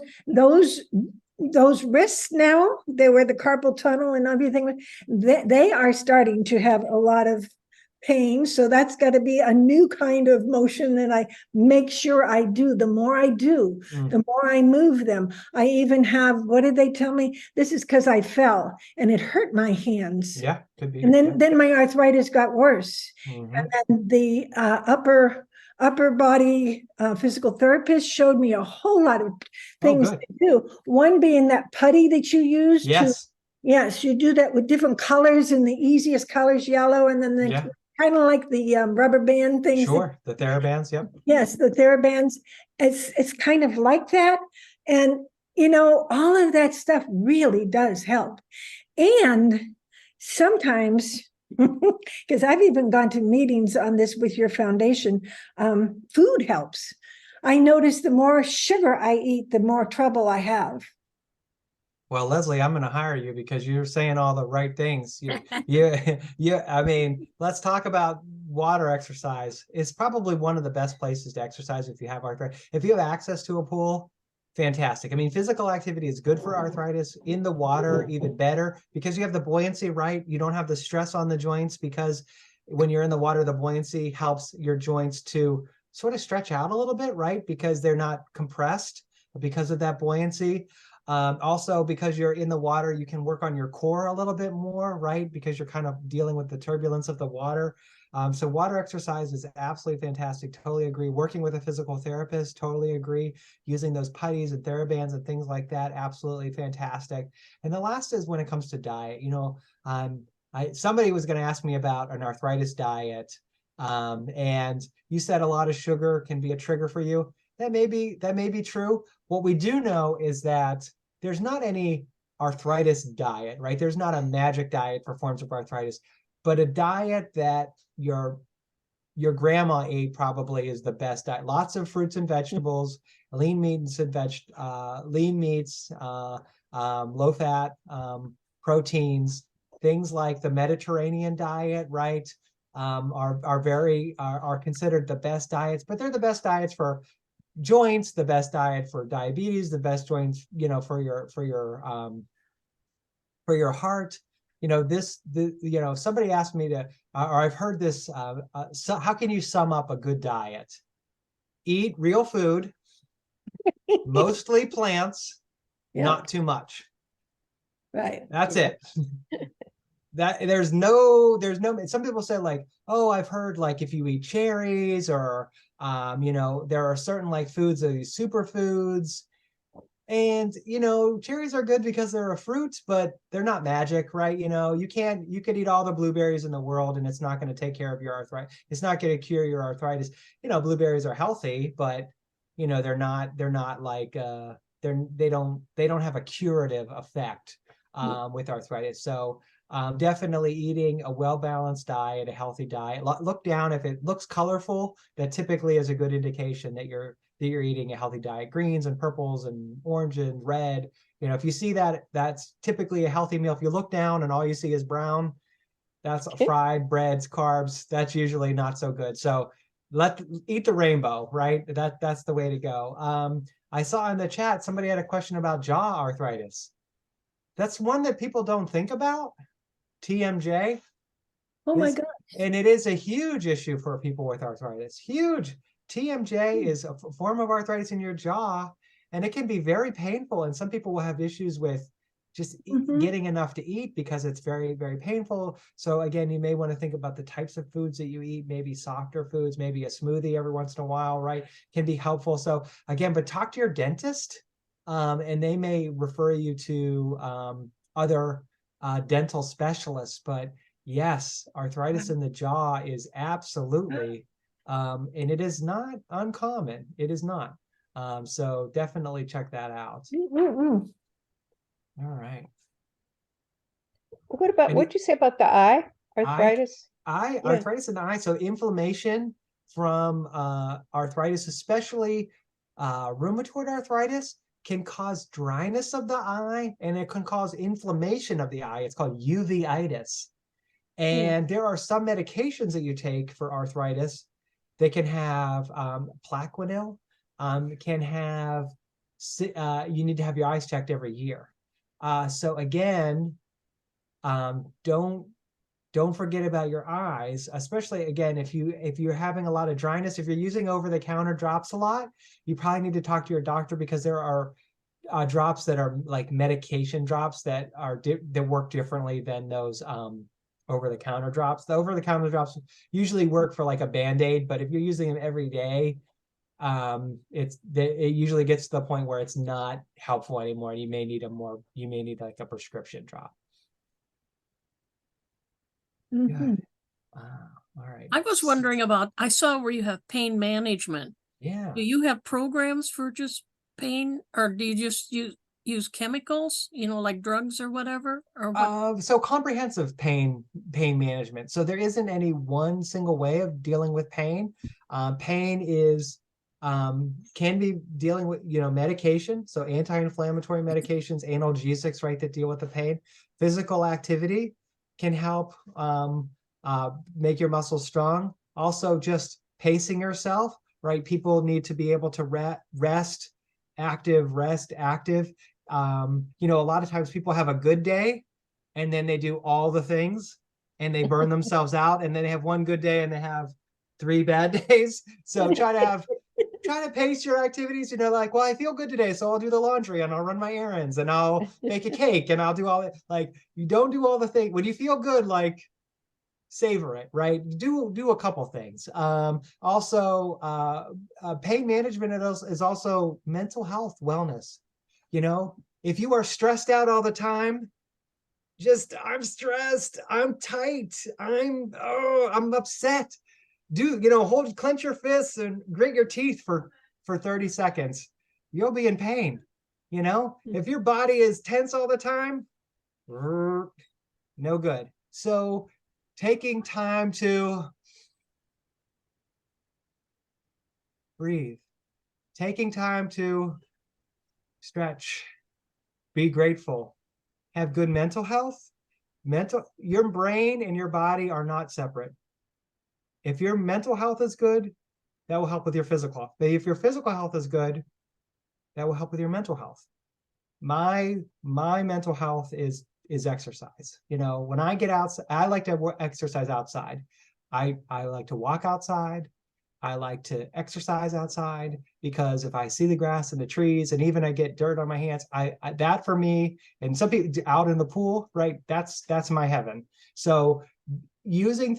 Speaker 4: wrists now, they were the carpal tunnel and everything, they are starting to have a lot of pain. So that's got to be a new kind of motion that I make sure I do. The more I do, the more I move them. I even have, what did they tell me? This is because I fell and it hurt my hands.
Speaker 2: Yeah, could be.
Speaker 4: And
Speaker 2: yeah.
Speaker 4: then my arthritis got worse.
Speaker 2: Mhm.
Speaker 4: And then the upper body physical therapist showed me a whole lot of things
Speaker 2: good.
Speaker 4: to do. One being that putty that you use to,
Speaker 2: Yes.
Speaker 4: yes, you do that with different colors, and the easiest colors yellow, and then the
Speaker 2: Yeah.
Speaker 4: kind of like the rubber band things.
Speaker 2: Sure. The TheraBands. Yep.
Speaker 4: Yes, the TheraBands. It's kind of like that. And all of that stuff really does help. And sometimes, because I've even gone to meetings on this with your foundation, food helps. I notice the more sugar I eat, the more trouble I have.
Speaker 2: Well, Leslie, I'm going to hire you because you're saying all the right things. You. I mean, let's talk about water exercise. It's probably one of the best places to exercise if you have arthritis. If you have access to a pool, fantastic. I mean, physical activity is good for arthritis. In the water, even better, because you have the buoyancy, right? You don't have the stress on the joints, because when you're in the water, the buoyancy helps your joints to sort of stretch out a little bit, right? Because they're not compressed because of that buoyancy. Also, because you're in the water, you can work on your core a little bit more, right? Because you're kind of dealing with the turbulence of the water. So water exercise is absolutely fantastic. Totally agree. Working with a physical therapist, totally agree. Using those putties and TheraBands and things like that, absolutely fantastic. And the last is when it comes to diet. Somebody was going to ask me about an arthritis diet, and you said a lot of sugar can be a trigger for you. That may be true. What we do know is that there's not any arthritis diet, right? There's not a magic diet for forms of arthritis, but a diet that your grandma ate probably is the best diet. Lots of fruits and vegetables, lean meats and low fat, proteins, things like the Mediterranean diet, right? Are considered the best diets, but they're the best diets for joints, the best diet for diabetes, the best joints, for your heart. Somebody asked me to, or I've heard this, so how can you sum up a good diet? Eat real food, mostly plants,
Speaker 4: Yeah.
Speaker 2: not too much.
Speaker 4: Right.
Speaker 2: That's it. There's no, some people say like, oh, I've heard like if you eat cherries or, there are certain like foods, are these superfoods. And, cherries are good because they're a fruit, but they're not magic, right? You could eat all the blueberries in the world and it's not going to take care of your arthritis. It's not going to cure your arthritis. Blueberries are healthy, but, they're not like, they don't have a curative effect with arthritis. So definitely eating a well-balanced diet, a healthy diet. Look down if it looks colorful. That typically is a good indication that you're eating a healthy diet. Greens and purples and orange and red. If you see that, that's typically a healthy meal. If you look down and all you see is brown, that's fried breads, carbs. That's usually not so good. So eat the rainbow, right? That's the way to go. I saw in the chat somebody had a question about jaw arthritis. That's one that people don't think about. TMJ.
Speaker 4: Oh my God.
Speaker 2: And it is a huge issue for people with arthritis. Huge. TMJ is a form of arthritis in your jaw, and it can be very painful. And some people will have issues with just getting enough to eat because it's very, very painful. So again, you may want to think about the types of foods that you eat, maybe softer foods, maybe a smoothie every once in a while, right? Can be helpful. So again, but talk to your dentist, and they may refer you to other dental specialists. But yes, arthritis in the jaw is absolutely, and it is not uncommon. It is not. So definitely check that out. All right.
Speaker 5: What about, what'd you say about the eye? Arthritis? Yeah.
Speaker 2: Arthritis in the eye. So inflammation from arthritis, especially rheumatoid arthritis, can cause dryness of the eye, and it can cause inflammation of the eye. It's called uveitis. And there are some medications that you take for arthritis that can have Plaquenil, can have, you need to have your eyes checked every year. So again, don't Don't forget about your eyes, especially again, if you're having a lot of dryness, if you're using over-the-counter drops a lot, you probably need to talk to your doctor, because there are drops that are like medication drops that work differently than those over-the-counter drops. The over-the-counter drops usually work for like a Band-Aid, but if you're using them every day, it usually gets to the point where it's not helpful anymore. You may need like a prescription drop.
Speaker 4: Mhm.
Speaker 2: All right.
Speaker 1: I was wondering about, I saw where you have pain management.
Speaker 2: Yeah.
Speaker 1: Do you have programs for just pain, or do you just use chemicals, like drugs or whatever? Or what?
Speaker 2: So comprehensive pain management. So there isn't any one single way of dealing with pain. Pain is can be dealing with medication, so anti-inflammatory medications, analgesics, right, that deal with the pain. Physical activity can help make your muscles strong. Also, just pacing yourself, right? People need to be able to rest active. A lot of times people have a good day and then they do all the things and they burn themselves out, and then they have one good day and they have 3 bad days. So try to pace your activities, like, well, I feel good today, so I'll do the laundry and I'll run my errands and I'll bake a cake and I'll do all it. Like, you don't do all the things. When you feel good, like, savor it, right? Do a couple things. Also, pain management is also mental health wellness. If you are stressed out all the time, I'm stressed, I'm tight, I'm upset. Clench your fists and grit your teeth for 30 seconds. You'll be in pain. If your body is tense all the time, no good. So taking time to breathe, taking time to stretch, be grateful, have good mental health. Your brain and your body are not separate. If your mental health is good, that will help with your physical health. But if your physical health is good, that will help with your mental health. My mental health is exercise. When I get outside, I like to exercise outside. I like to walk outside. I like to exercise outside, because if I see the grass and the trees, and even I get dirt on my hands, that for me, and some people out in the pool, right? That's my heaven. So doing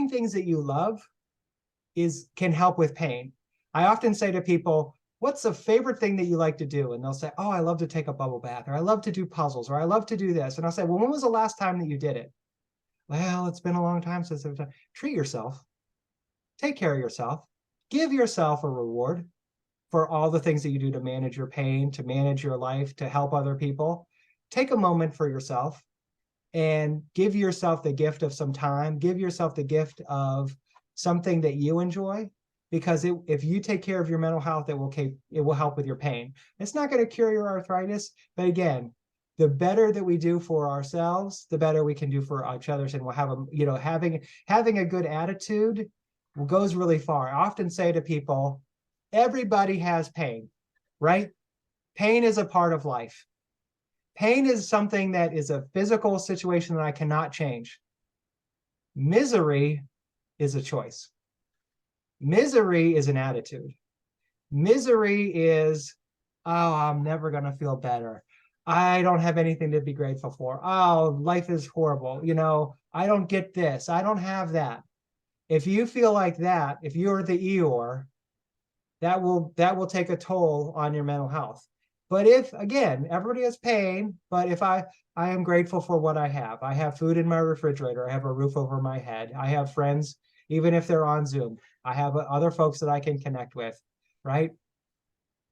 Speaker 2: things that you love can help with pain. I often say to people, what's the favorite thing that you like to do? And they'll say, oh, I love to take a bubble bath, or I love to do puzzles, or I love to do this. And I'll say, well, when was the last time that you did it? Well, it's been a long time since I've done. Treat yourself. Take care of yourself. Give yourself a reward for all the things that you do to manage your pain, to manage your life, to help other people. Take a moment for yourself and give yourself the gift of some time. Give yourself the gift of something that you enjoy, because if you take care of your mental health, it will help with your pain. It's not going to cure your arthritis, but again, the better that we do for ourselves, the better we can do for each other. And we'll have having a good attitude goes really far. I often say to people, everybody has pain, right? Pain is a part of life. Pain is something that is a physical situation that I cannot change. Misery is a choice. Misery is an attitude. Misery is, oh, I'm never going to feel better. I don't have anything to be grateful for. Oh, life is horrible. I don't get this. I don't have that. If you feel like that, if you're the Eeyore, that will take a toll on your mental health. But if, again, everybody has pain, but if I am grateful for what I have food in my refrigerator, I have a roof over my head, I have friends, even if they're on Zoom, I have other folks that I can connect with, right?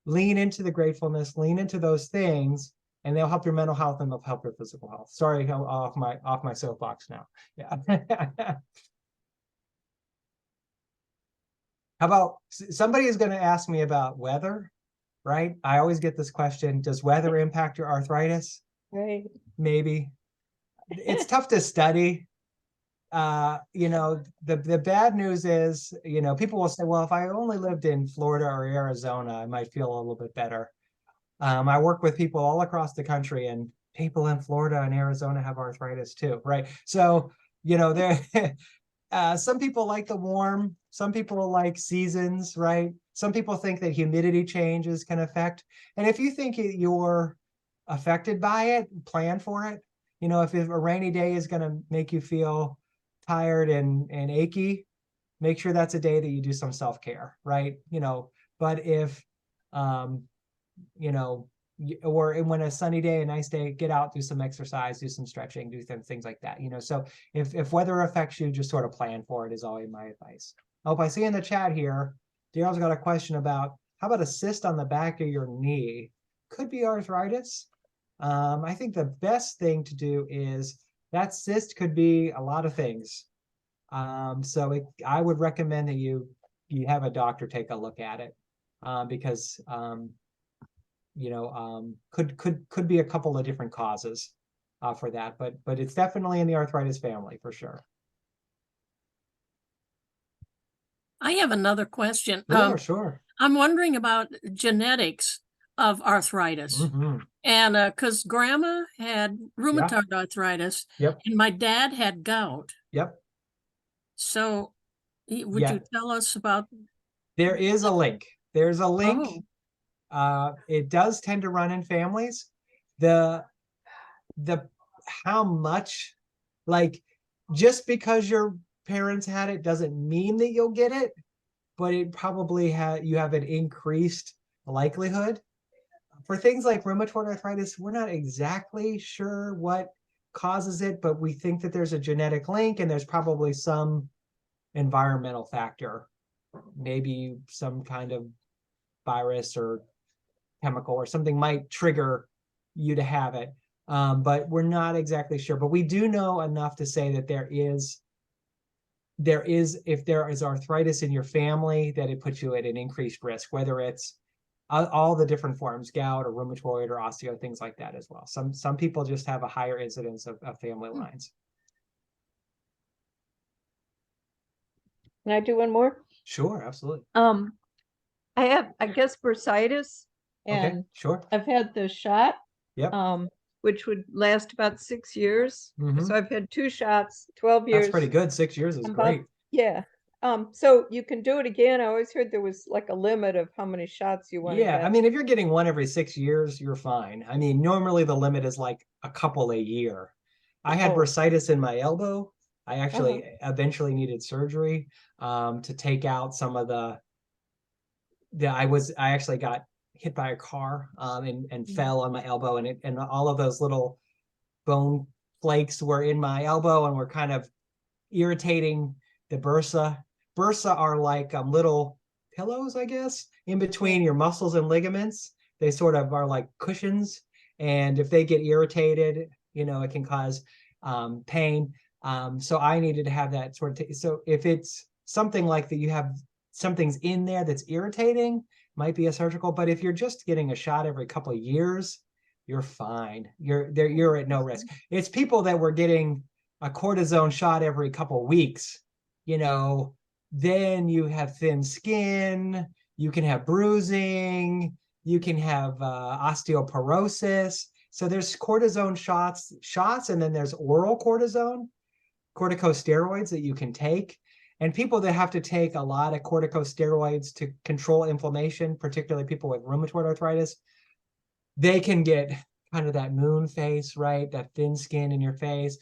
Speaker 2: Lean into the gratefulness, lean into those things, and they'll help your mental health and they'll help your physical health. Sorry, I'm off my soapbox now. Yeah. How about somebody is going to ask me about weather, right? I always get this question, does weather impact your arthritis?
Speaker 5: Right.
Speaker 2: Maybe. It's tough to study. The bad news is, people will say, well, if I only lived in Florida or Arizona, I might feel a little bit better. I work with people all across the country, and people in Florida and Arizona have arthritis too, right? So you know, there, some people like the warm, some people like seasons, right? Some people think that humidity changes can affect. And if you think you're affected by it, plan for it. You know, if a rainy day is going to make you feel tired and achy, make sure that's a day that you do some self-care, right? You know, but if, you know, or when a sunny day, a nice day, get out, do some exercise, do some stretching, do things like that, you know. So if weather affects you, just sort of plan for it is always my advice. Oh, I see in the chat here, Daryl's got a question about, how about a cyst on the back of your knee? Could be arthritis. I think the best thing to do is, that cyst could be a lot of things. So I would recommend that you have a doctor take a look at it, because you know, could be a couple of different causes for that, but it's definitely in the arthritis family for sure.
Speaker 1: I have another question.
Speaker 2: Sure.
Speaker 1: I'm wondering about genetics of arthritis.
Speaker 2: Mhm.
Speaker 1: And because grandma had rheumatoid arthritis,
Speaker 2: Yep.
Speaker 1: and my dad had gout.
Speaker 2: Yep.
Speaker 1: So would
Speaker 2: Yeah.
Speaker 1: you tell us about?
Speaker 2: There is a link. There's a link.
Speaker 1: Oh.
Speaker 2: It does tend to run in families. The how much, like, just because your parents had it doesn't mean that you'll get it, but it probably you have an increased likelihood. For things like rheumatoid arthritis, we're not exactly sure what causes it, but we think that there's a genetic link, and there's probably some environmental factor, maybe some kind of virus or chemical or something might trigger you to have it. But we're not exactly sure. But we do know enough to say that there is, if there is arthritis in your family, that it puts you at an increased risk, whether it's all the different forms, gout or rheumatoid or osteo, things like that as well. Some people just have a higher incidence of family lines.
Speaker 5: Can I do one more?
Speaker 2: Sure, absolutely.
Speaker 5: I have, I guess, bursitis,
Speaker 2: Okay,
Speaker 5: and
Speaker 2: sure.
Speaker 5: I've had the shot,
Speaker 2: Yep.
Speaker 5: which would last about 6 years.
Speaker 2: Mhm.
Speaker 5: So I've had 2 shots, 12 years.
Speaker 2: That's pretty good. 6 years is
Speaker 5: about-
Speaker 2: great.
Speaker 5: Yeah. So you can do it again. I always heard there was like a limit of how many shots you want to
Speaker 2: Yeah,
Speaker 5: get.
Speaker 2: I mean, if you're getting one every 6 years, you're fine. I mean, normally the limit is like a couple a year. I had
Speaker 5: Oh.
Speaker 2: bursitis in my elbow. I actually eventually needed surgery to take out some of I actually got hit by a car and fell on my elbow, and all of those little bone flakes were in my elbow and were kind of irritating the bursa. Bursa are like little pillows, I guess, in between your muscles and ligaments. They sort of are like cushions, and if they get irritated, you know, it can cause pain. So I needed to have that sort of. So if it's something like that, you have something's in there that's irritating, might be a surgical. But if you're just getting a shot every couple of years, you're fine. You're at no risk. It's people that were getting a cortisone shot every couple of weeks, you know, then you have thin skin, you can have bruising, you can have osteoporosis. So there's cortisone shots, and then there's oral corticosteroids that you can take. And people that have to take a lot of corticosteroids to control inflammation, particularly people with rheumatoid arthritis, they can get kind of that moon face, right? That thin skin in your face.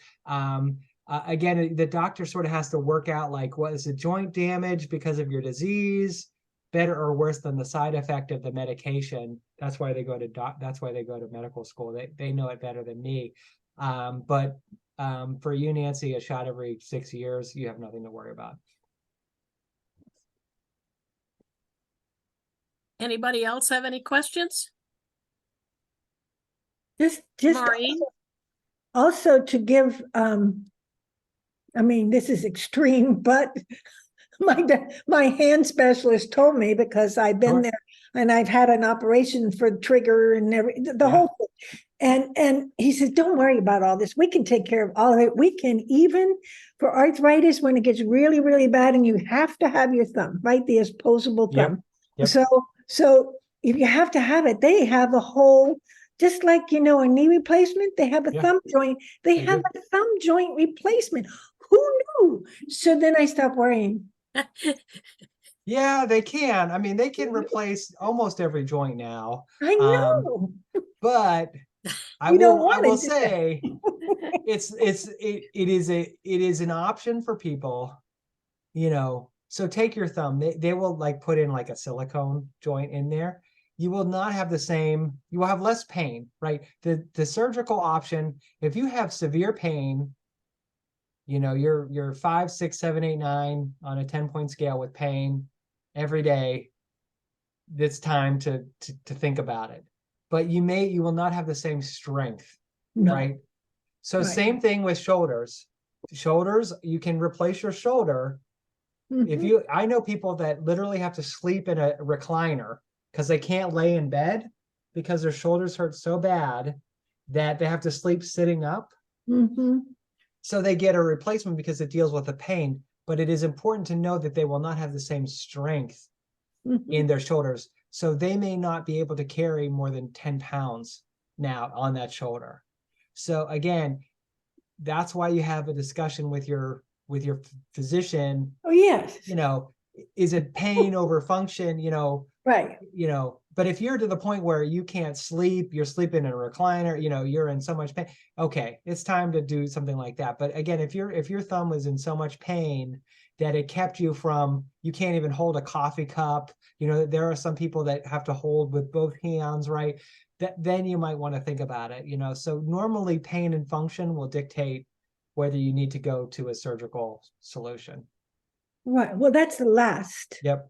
Speaker 2: Again, the doctor sort of has to work out, like, what is the joint damage because of your disease, better or worse than the side effect of the medication. That's why they go to medical school. They know it better than me. But for you, Nancy, a shot every 6 years, you have nothing to worry about.
Speaker 1: Anybody else have any questions?
Speaker 4: Just
Speaker 1: Maureen?
Speaker 4: also to give, I mean, this is extreme, but my hand specialist told me, because I've been
Speaker 2: Sure.
Speaker 4: there and I've had an operation for trigger and the whole thing. And he said, don't worry about all this. We can take care of all of it. We can, even for arthritis, when it gets really, really bad and you have to have your thumb, right? The opposable thumb.
Speaker 2: Yep.
Speaker 4: So if you have to have it, they have a whole, just like, you know, a knee replacement, they have a thumb joint. They have a thumb joint replacement. Who knew? So then I stopped worrying.
Speaker 2: Yeah, they can. I mean, they can replace almost every joint now.
Speaker 4: I
Speaker 2: Um,
Speaker 4: know.
Speaker 2: But I
Speaker 4: You don't
Speaker 2: will
Speaker 4: want to do
Speaker 2: say it is an option for people, you know. So take your thumb. They will like put in like a silicone joint in there. You will not have the same, you will have less pain, right? The surgical option, if you have severe pain, you know, you're 5, 6, 7, 8, 9 on a 10-point scale with pain every day, it's time to think about it. But you will not have the same strength,
Speaker 4: No.
Speaker 2: right? So
Speaker 4: Right.
Speaker 2: same thing with shoulders. Shoulders, you can replace your shoulder.
Speaker 4: Mhm.
Speaker 2: I know people that literally have to sleep in a recliner because they can't lay in bed because their shoulders hurt so bad that they have to sleep sitting up.
Speaker 4: Mhm.
Speaker 2: So they get a replacement because it deals with the pain. But it is important to know that they will not have the same strength
Speaker 4: Mhm.
Speaker 2: in their shoulders. So they may not be able to carry more than 10 pounds now on that shoulder. So again, that's why you have a discussion with your physician,
Speaker 4: Oh, yes.
Speaker 2: you know, is it pain over function,
Speaker 4: Right.
Speaker 2: but if you're to the point where you can't sleep, you're sleeping in a recliner, you're in so much pain, okay, it's time to do something like that. But again, if your thumb was in so much pain that it kept you from, you can't even hold a coffee cup, there are some people that have to hold with both hands, right? Then you might want to think about it, so normally pain and function will dictate whether you need to go to a surgical solution.
Speaker 4: Right. Well, that's the last.
Speaker 2: Yep.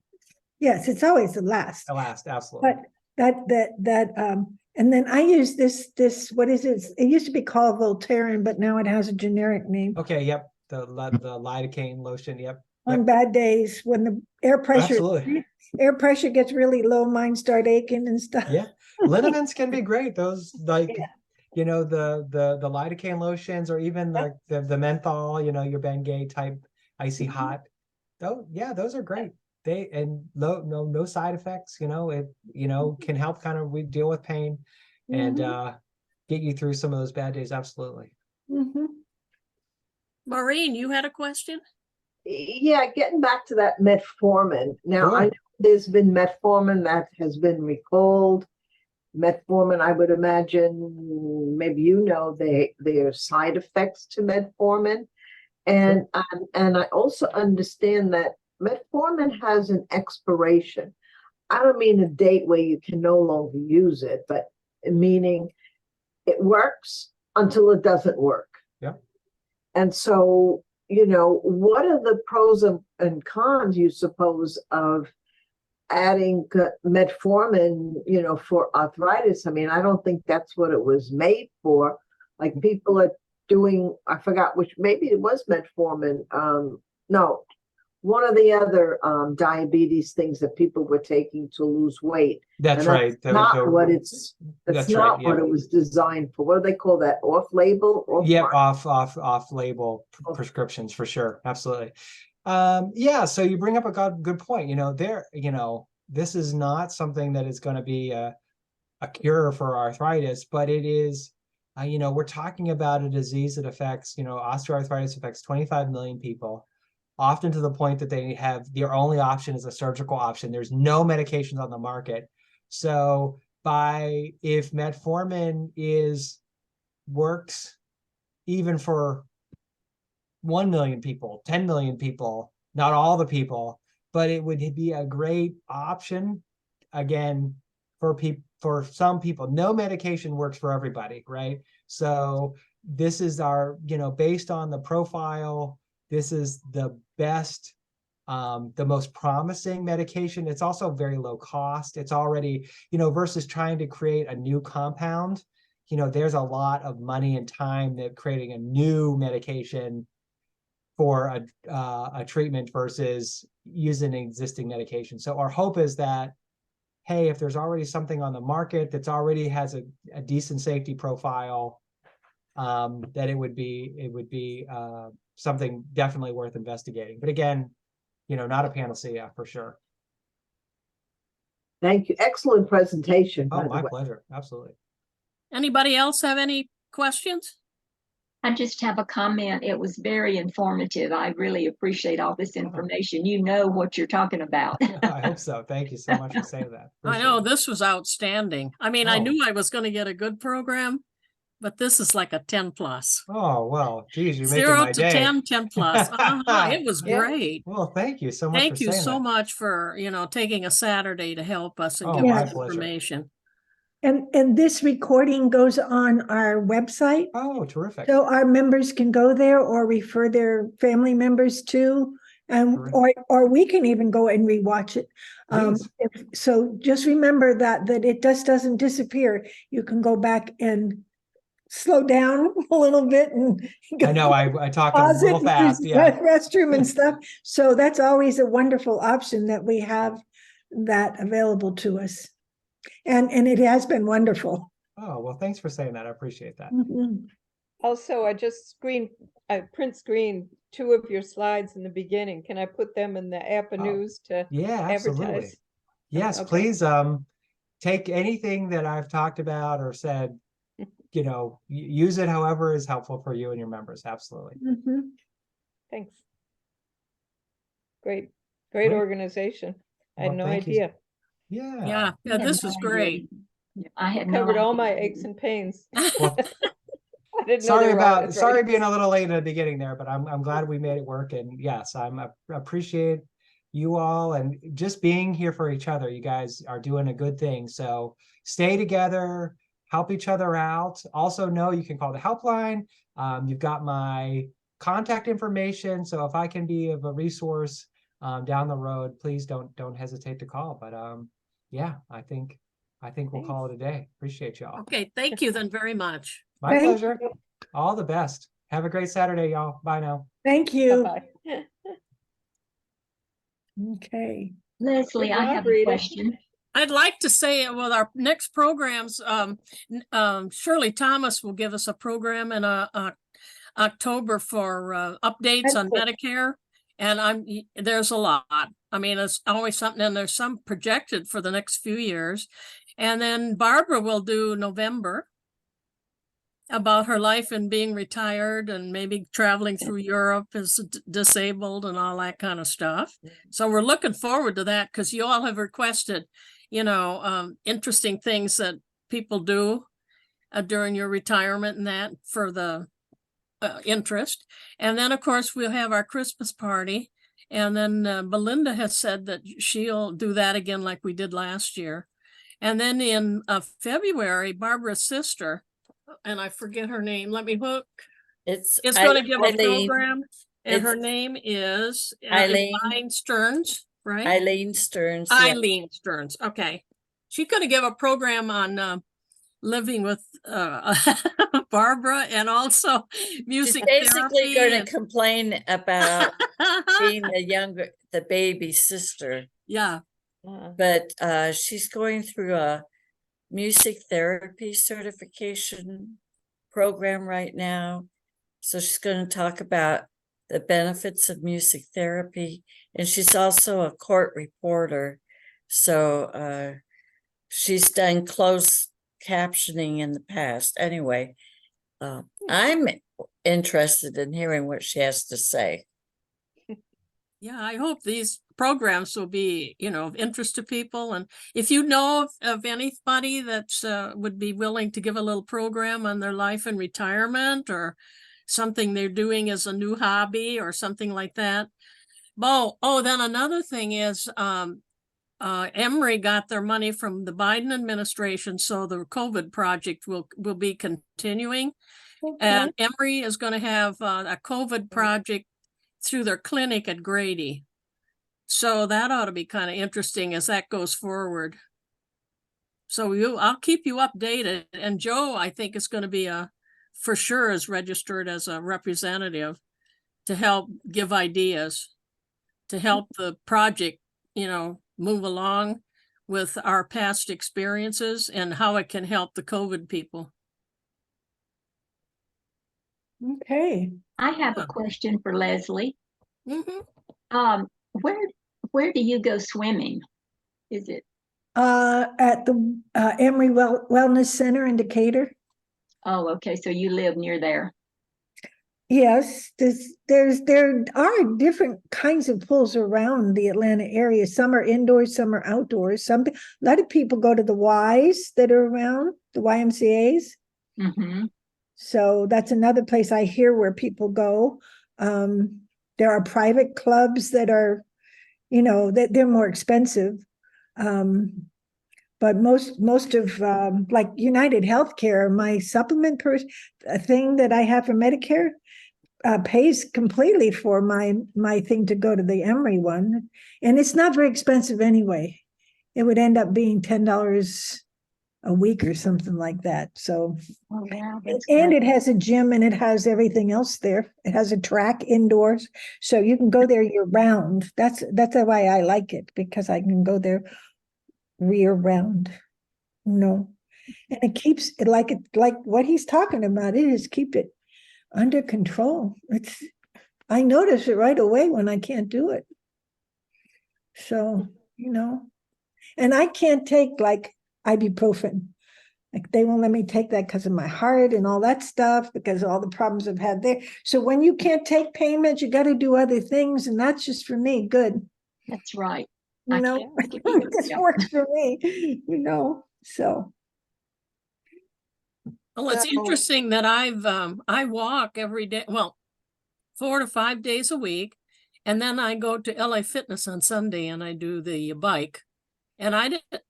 Speaker 4: Yes, it's always the last.
Speaker 2: The last, absolutely.
Speaker 4: But and then I use this, what is it? It used to be called Voltaren, but now it has a generic name.
Speaker 2: Okay, yep. The lidocaine lotion, yep.
Speaker 4: On bad days when the air
Speaker 2: Absolutely.
Speaker 4: gets really low, mine start aching and stuff.
Speaker 2: Yeah. Liniments can be great. Those
Speaker 4: Yeah.
Speaker 2: the lidocaine lotions, or even the menthol, your Bengay type icy hot. Oh yeah, those are great. No side effects, it can help kind of deal with pain and get you through some of those bad days. Absolutely.
Speaker 4: Mhm.
Speaker 1: Maureen, you had a question?
Speaker 7: Yeah, getting back to that metformin. Now,
Speaker 2: Sure.
Speaker 7: I know there's been metformin that has been recalled. Metformin, I would imagine, maybe there are side effects to metformin. And I also understand that metformin has an expiration. I don't mean a date where you can no longer use it, but meaning it works until it doesn't work.
Speaker 2: Yeah.
Speaker 7: And so, what are the pros and cons, you suppose, of adding metformin, for arthritis? I mean, I don't think that's what it was made for. Like people are doing, I forgot which, maybe it was metformin. No, one of the other diabetes things that people were taking to lose weight.
Speaker 2: That's
Speaker 7: And
Speaker 2: right.
Speaker 7: That's not what it was designed for. What do they call that? Off-label?
Speaker 2: Off-label prescriptions for sure. Absolutely. Yeah, so you bring up a good point. This is not something that is going to be a cure for arthritis, but it is, we're talking about a disease that affects, osteoarthritis affects 25 million people, often to the point that their only option is a surgical option. There's no medications on the market. So if metformin works even for 1 million people, 10 million people, not all the people, but it would be a great option, again, for some people. No medication works for everybody, right? So this is based on the profile, this is the best, the most promising medication. It's also very low cost. It's already, versus trying to create a new compound, there's a lot of money and time that creating a new medication for a treatment versus using an existing medication. So our hope is that, hey, if there's already something on the market that's already has a decent safety profile, that it would be something definitely worth investigating. But again, not a panacea for sure.
Speaker 7: Thank you. Excellent presentation.
Speaker 2: Oh, my pleasure. Absolutely.
Speaker 1: Anybody else have any questions?
Speaker 8: I just have a comment. It was very informative. I really appreciate all this information. You know what you're talking about.
Speaker 2: I hope so. Thank you so much for saying that.
Speaker 1: I
Speaker 2: Appreciate
Speaker 1: know,
Speaker 2: it.
Speaker 1: this was outstanding. I mean, I
Speaker 2: Oh.
Speaker 1: knew I was going to get a good program, but this is like a 10 plus.
Speaker 2: Oh, well, geez, you're making
Speaker 1: 0
Speaker 2: my
Speaker 1: to
Speaker 2: day.
Speaker 1: 10, 10 plus. It was
Speaker 5: Yeah.
Speaker 1: great.
Speaker 2: Well, thank you so much for
Speaker 1: Thank you
Speaker 2: saying
Speaker 1: so
Speaker 2: that.
Speaker 1: much for, taking a Saturday to help us and
Speaker 2: Oh,
Speaker 1: give
Speaker 2: my
Speaker 1: us
Speaker 2: pleasure.
Speaker 1: information.
Speaker 4: And this recording goes on our website.
Speaker 2: Oh, terrific.
Speaker 4: So our members can go there or refer their family members to, and or we can even go and rewatch it.
Speaker 2: Please.
Speaker 4: So just remember that it just doesn't disappear. You can go back and slow down a little bit and
Speaker 2: I know I talked a
Speaker 4: pause it
Speaker 2: little
Speaker 4: and
Speaker 2: fast.
Speaker 4: use
Speaker 2: Yeah.
Speaker 4: the restroom and stuff. So that's always a wonderful option that we have that available to us. And it has been wonderful.
Speaker 2: Oh, well, thanks for saying that. I appreciate that.
Speaker 4: Mhm.
Speaker 5: Also, I print screen 2 of your slides in the beginning. Can I put them in the APPA
Speaker 2: Oh,
Speaker 5: news to
Speaker 2: Yeah, absolutely.
Speaker 5: advertise?
Speaker 2: Yes,
Speaker 5: Okay.
Speaker 2: please take anything that I've talked about or said, use it however is helpful for you and your members. Absolutely.
Speaker 4: Mhm.
Speaker 5: Thanks. Great
Speaker 2: Great.
Speaker 5: organization. I had
Speaker 2: Well,
Speaker 5: no
Speaker 2: thank you.
Speaker 5: idea.
Speaker 2: Yeah.
Speaker 1: Yeah, this was great.
Speaker 8: I had no
Speaker 5: Covered all
Speaker 8: idea.
Speaker 5: my aches and pains.
Speaker 2: Well,
Speaker 5: I didn't know they were arthritis.
Speaker 2: sorry being a little late in the beginning there, but I'm glad we made it work. And yes, I appreciate you all and just being here for each other. You guys are doing a good thing. So stay together, help each other out. Also know you can call the helpline. You've got my contact information. So if I can be of a resource down the road, please don't hesitate to call. But yeah, I think we'll call it a day. Appreciate y'all.
Speaker 1: Okay, thank you then very much.
Speaker 2: My
Speaker 4: Thank
Speaker 2: pleasure. All the best. Have a great Saturday, y'all. Bye now.
Speaker 4: Thank you.
Speaker 5: Bye-bye.
Speaker 4: Okay.
Speaker 8: Leslie,
Speaker 5: Good
Speaker 8: I
Speaker 5: job,
Speaker 8: have a
Speaker 5: Rita.
Speaker 8: question.
Speaker 1: I'd like to say with our next programs, Shirley Thomas will give us a program in October for updates on Medicare. And there's a lot. I mean, it's always something, and there's some projected for the next few years. And then Barbara will do November about her life and being retired and maybe traveling through Europe as disabled and all that kind of stuff. So we're looking forward to that because you all have requested, interesting things that people do during your retirement and that for the interest. And then, of course, we'll have our Christmas party. And then Belinda has said that she'll do that again like we did last year. And then in February, Barbara's sister, and I forget her name, let me look.
Speaker 3: It's
Speaker 1: Going to give a
Speaker 3: Eileen.
Speaker 1: program, and her
Speaker 3: It's
Speaker 1: name is
Speaker 3: Eileen.
Speaker 1: Stearns, right?
Speaker 3: Eileen Stearns. Yeah.
Speaker 1: Eileen Stearns. Okay, she's going to give a program on living with Barbara and also
Speaker 3: She's
Speaker 1: music
Speaker 3: basically
Speaker 1: therapy.
Speaker 3: going to complain about being the baby sister.
Speaker 1: Yeah.
Speaker 3: But she's going through a music therapy certification program right now. So she's going to talk about the benefits of music therapy. And she's also a court reporter. So she's done closed captioning in the past. Anyway, I'm interested in hearing what she has to say.
Speaker 1: Yeah, I hope these programs will be, of interest to people. And if you know of anybody that would be willing to give a little program on their life in retirement or something they're doing as a new hobby or something like that. Then another thing is Emory got their money from the Biden administration, so the COVID project will be continuing.
Speaker 4: Okay.
Speaker 1: And Emory is going to have a COVID project through their clinic at Grady. So that ought to be kind of interesting as that goes forward. So I'll keep you updated. And Joe, I think, is going to be for sure is registered as a representative to help give ideas, to help the project, move along with our past experiences and how it can help the COVID people.
Speaker 4: Okay.
Speaker 8: I have a question for Leslie.
Speaker 1: Mm-hmm.
Speaker 8: Where do you go swimming? Is it?
Speaker 4: At the Emory Wellness Center in Decatur.
Speaker 8: Oh, okay. So you live near there.
Speaker 4: Yes, there are different kinds of pools around the Atlanta area. Some are indoors, some are outdoors. A lot of people go to the Ys that are around, the YMCA's.
Speaker 8: Mhm.
Speaker 4: So that's another place I hear where people go. There are private clubs that are, that they're more expensive. But most of like United Healthcare, my supplement thing that I have for Medicare pays completely for my thing to go to the Emory one, and it's not very expensive anyway. It would end up being $10 a week or something like that. So,
Speaker 8: Oh, wow, that's
Speaker 4: and
Speaker 8: great.
Speaker 4: it has a gym and it has everything else there. It has a track indoors, so you can go there year round. That's why I like it, because I can go there year round. No, and it keeps it like what he's talking about. It is keep it under control. I notice it right away when I can't do it. So, and I can't take like ibuprofen. Like they won't let me take that because of my heart and all that stuff, because of all the problems I've had there. So when you can't take pain meds, you got to do other things. And that's just for me, good.
Speaker 8: That's right.
Speaker 4: You
Speaker 8: I
Speaker 4: know,
Speaker 8: can't think of you.
Speaker 4: this
Speaker 8: Yeah.
Speaker 4: works for me, so.
Speaker 1: Well, it's
Speaker 5: So-
Speaker 1: interesting that I walk every day, well, 4 to 5 days a week. And then I go to LA Fitness on Sunday and I do the bike. And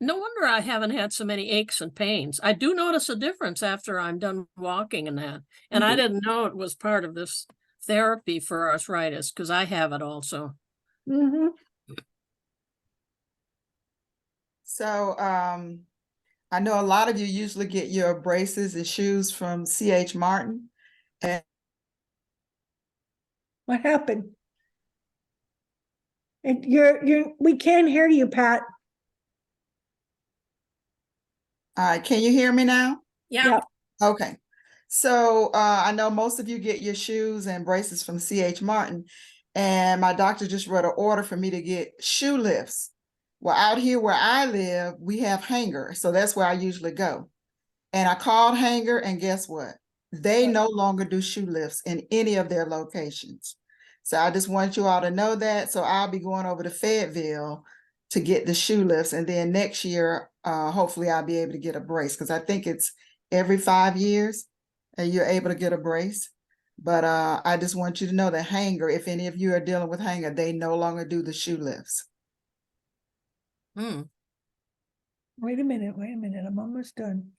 Speaker 1: no wonder I haven't had so many aches and pains. I do notice a difference after I'm done walking and that. And I didn't know it was part of this therapy for arthritis, because I have it also.
Speaker 4: Mhm.
Speaker 9: So I know a lot of you usually get your braces and shoes from C.H. Martin. And
Speaker 4: What happened? We can't hear you, Pat.
Speaker 9: all right, can you hear me now?
Speaker 1: Yeah.
Speaker 9: Okay. So I know most of you get your shoes and braces from C.H. Martin, and my doctor just wrote an order for me to get shoe lifts. Well, out here where I live, we have Hanger, so that's where I usually go. And I called Hanger, and guess what? They no longer do shoe lifts in any of their locations. So I just want you all to know that. So I'll be going over to Fayetteville to get the shoe lifts, and then next year, hopefully I'll be able to get a brace, because I think it's every 5 years and you're able to get a brace. But I just want you to know that Hanger, if any of you are dealing with Hanger, they no longer do the shoe lifts.
Speaker 1: Hmm.
Speaker 4: Wait a minute. I'm almost done.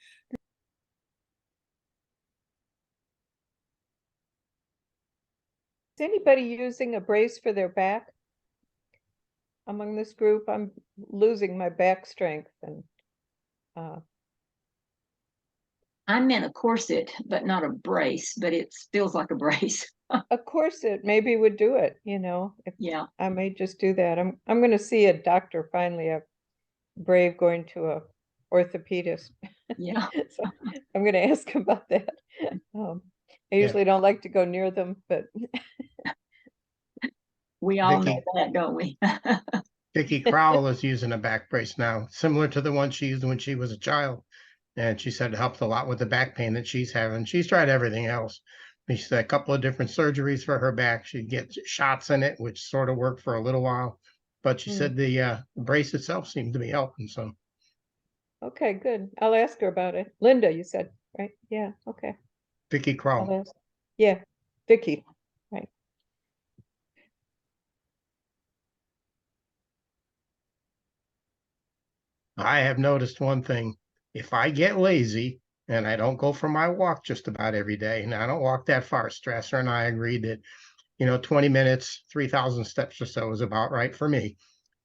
Speaker 5: Is anybody using a brace for their back? Among this group, I'm losing my back strength, and
Speaker 8: I'm in a corset, but not a brace, but it feels like a brace.
Speaker 5: a corset maybe would do it, if
Speaker 8: Yeah.
Speaker 5: I may just do that. I'm going to see a doctor finally. I'm brave going to a orthopedist.
Speaker 8: Yeah.
Speaker 5: So I'm going to ask about that. I usually don't like to go near them, but
Speaker 8: We all know
Speaker 10: Vicky.
Speaker 8: that, don't we?
Speaker 10: Vicky Crowell is using a back brace now, similar to the one she used when she was a child. And she said it helped a lot with the back pain that she's having. She's tried everything else. She said a couple of different surgeries for her back. She'd get shots in it, which sort of worked for a little while. But she said the brace itself seemed to be helping. So,
Speaker 5: okay, good. I'll ask her about it. Linda, you said, right? Yeah, okay.
Speaker 10: Vicky Crowell.
Speaker 5: I'll ask. Yeah, Vicky, right.
Speaker 10: I have noticed one thing. If I get lazy and I don't go for my walk just about every day, and I don't walk that far, Strasser and I agreed that, 20 minutes, 3,000 steps or so is about right for me.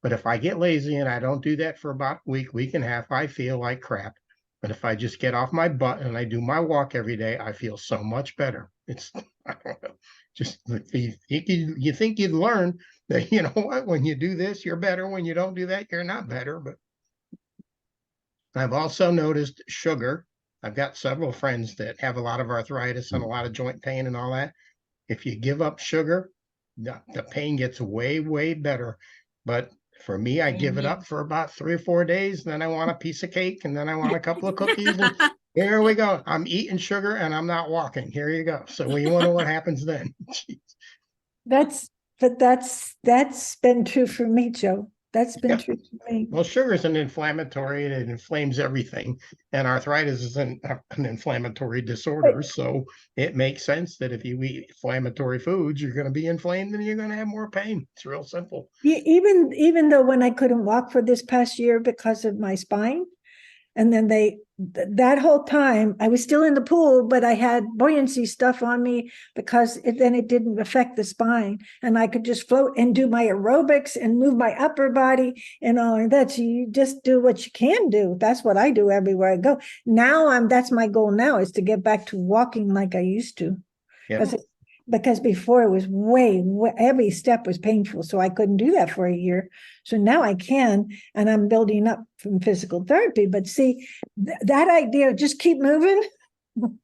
Speaker 10: But if I get lazy and I don't do that for about a week and a half, I feel like crap. But if I just get off my butt and I do my walk every day, I feel so much better. It's, I don't know, just you think you'd learn that, you know what, when you do this, you're better. When you don't do that, you're not better. But I've also noticed sugar. I've got several friends that have a lot of arthritis and a lot of joint pain and all that. If you give up sugar, the pain gets way, way better. But for me, I give it up for about 3 or 4 days. Then I want a piece of cake, and then I want a couple of cookies. And Here we go. I'm eating sugar and I'm not walking. Here you go. So you want to know what happens then?
Speaker 4: That's been true for me, Joe. That's been
Speaker 10: Yeah.
Speaker 4: true for me.
Speaker 10: Well, sugar is an inflammatory and it inflames everything. And arthritis is an inflammatory disorder. So it makes sense that if you eat inflammatory foods, you're going to be inflamed and you're going to have more pain. It's real simple.
Speaker 4: Even though when I couldn't walk for this past year because of my spine, and then that whole time I was still in the pool, but I had buoyancy stuff on me because then it didn't affect the spine, and I could just float and do my aerobics and move my upper body and all of that. So you just do what you can do. That's what I do everywhere I go. Now that's my goal now, is to get back to walking like I used to.
Speaker 10: Yeah.
Speaker 4: Because before it was every step was painful, so I couldn't do that for a year. So now I can, and I'm building up from physical therapy. But see, that idea of just keep moving,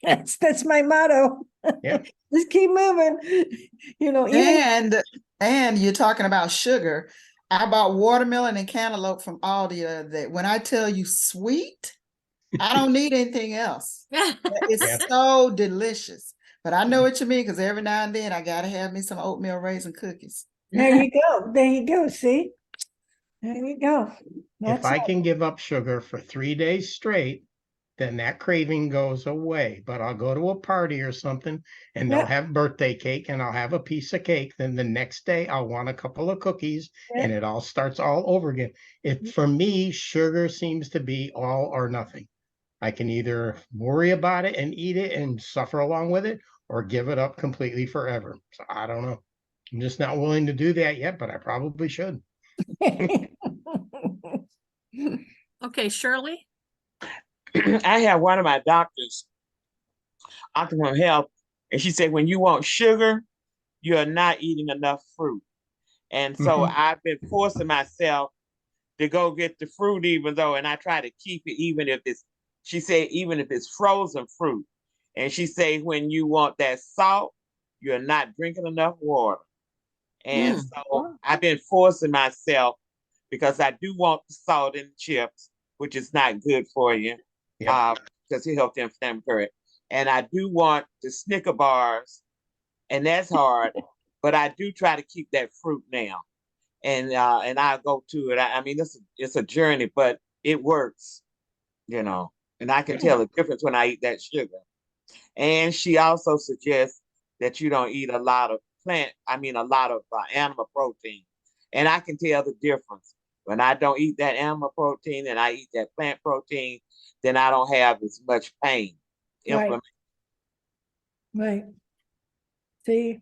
Speaker 4: that's my motto.
Speaker 10: Yeah.
Speaker 4: Just keep moving.
Speaker 9: And you're talking about sugar. I bought watermelon and cantaloupe from Aldi the other day. When I tell you sweet, I don't need anything else. It's so delicious. But I know what you mean, because every now and then I gotta have me some oatmeal raisin cookies.
Speaker 4: There you go. There you go. See? There you go.
Speaker 10: If I can give up sugar for 3 days straight, then that craving goes away. But I'll go to a party or something and they'll have birthday cake and I'll have a piece of cake. Then the next day I'll want a couple of cookies and it all starts all over again. For me, sugar seems to be all or nothing. I can either worry about it and eat it and suffer along with it, or give it up completely forever. So I don't know. I'm just not willing to do that yet, but I probably should.
Speaker 1: Okay, Shirley?
Speaker 11: I have one of my doctors, Optimum Health, and she said, when you want sugar, you are not eating enough fruit. And so I've been forcing myself to go get the fruit, even though, and I try to keep it, even if she said, even if it's frozen fruit. And she said, when you want that salt, you're not drinking enough water. And so I've been forcing myself, because I do want the salt in the chips, which is not good for you, because it helps the inflammatory. And I do want the Snicker bars, and that's hard, but I do try to keep that fruit now. And I go to it. I mean, it's a journey, but it works, and I can tell the difference when I eat that sugar. And she also suggests that you don't eat a lot of animal protein. And I can tell the difference. When I don't eat that animal protein and I eat that plant protein, then I don't have as much pain.
Speaker 4: Right. See?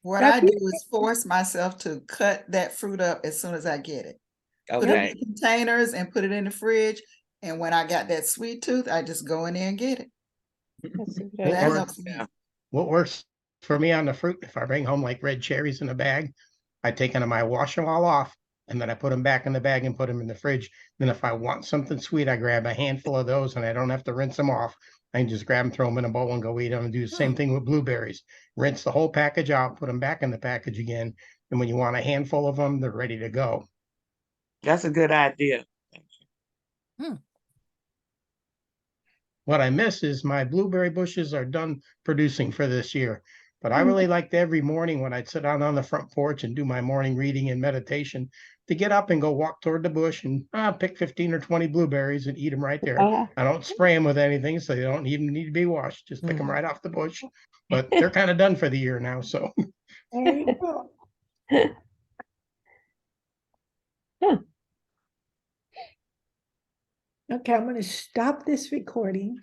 Speaker 9: What I do is force myself to cut that fruit up as soon as I get it. Put it in containers and put it in the fridge. And when I got that sweet tooth, I just go in there and get it. That helps me.
Speaker 10: What works for me on the fruit, if I bring home like red cherries in a bag, I take them and I wash them all off, and then I put them back in the bag and put them in the fridge. Then if I want something sweet, I grab a handful of those and I don't have to rinse them off. I can just grab them, throw them in a bowl and go eat them, and do the same thing with blueberries. Rinse the whole package out, put them back in the package again. And when you want a handful of them, they're ready to go.
Speaker 11: That's a good idea. Thank
Speaker 1: you.
Speaker 10: What I miss is my blueberry bushes are done producing for this year. But I really liked every morning when I'd sit out on the front porch and do my morning reading and meditation to get up and go walk toward the bush and pick 15 or 20 blueberries and eat them right there. I don't spray them with anything, so they don't even need to be washed. Just pick them right off the bush. But they're kind of done for the year now, so.
Speaker 4: There you go. Okay, I'm going to stop this recording.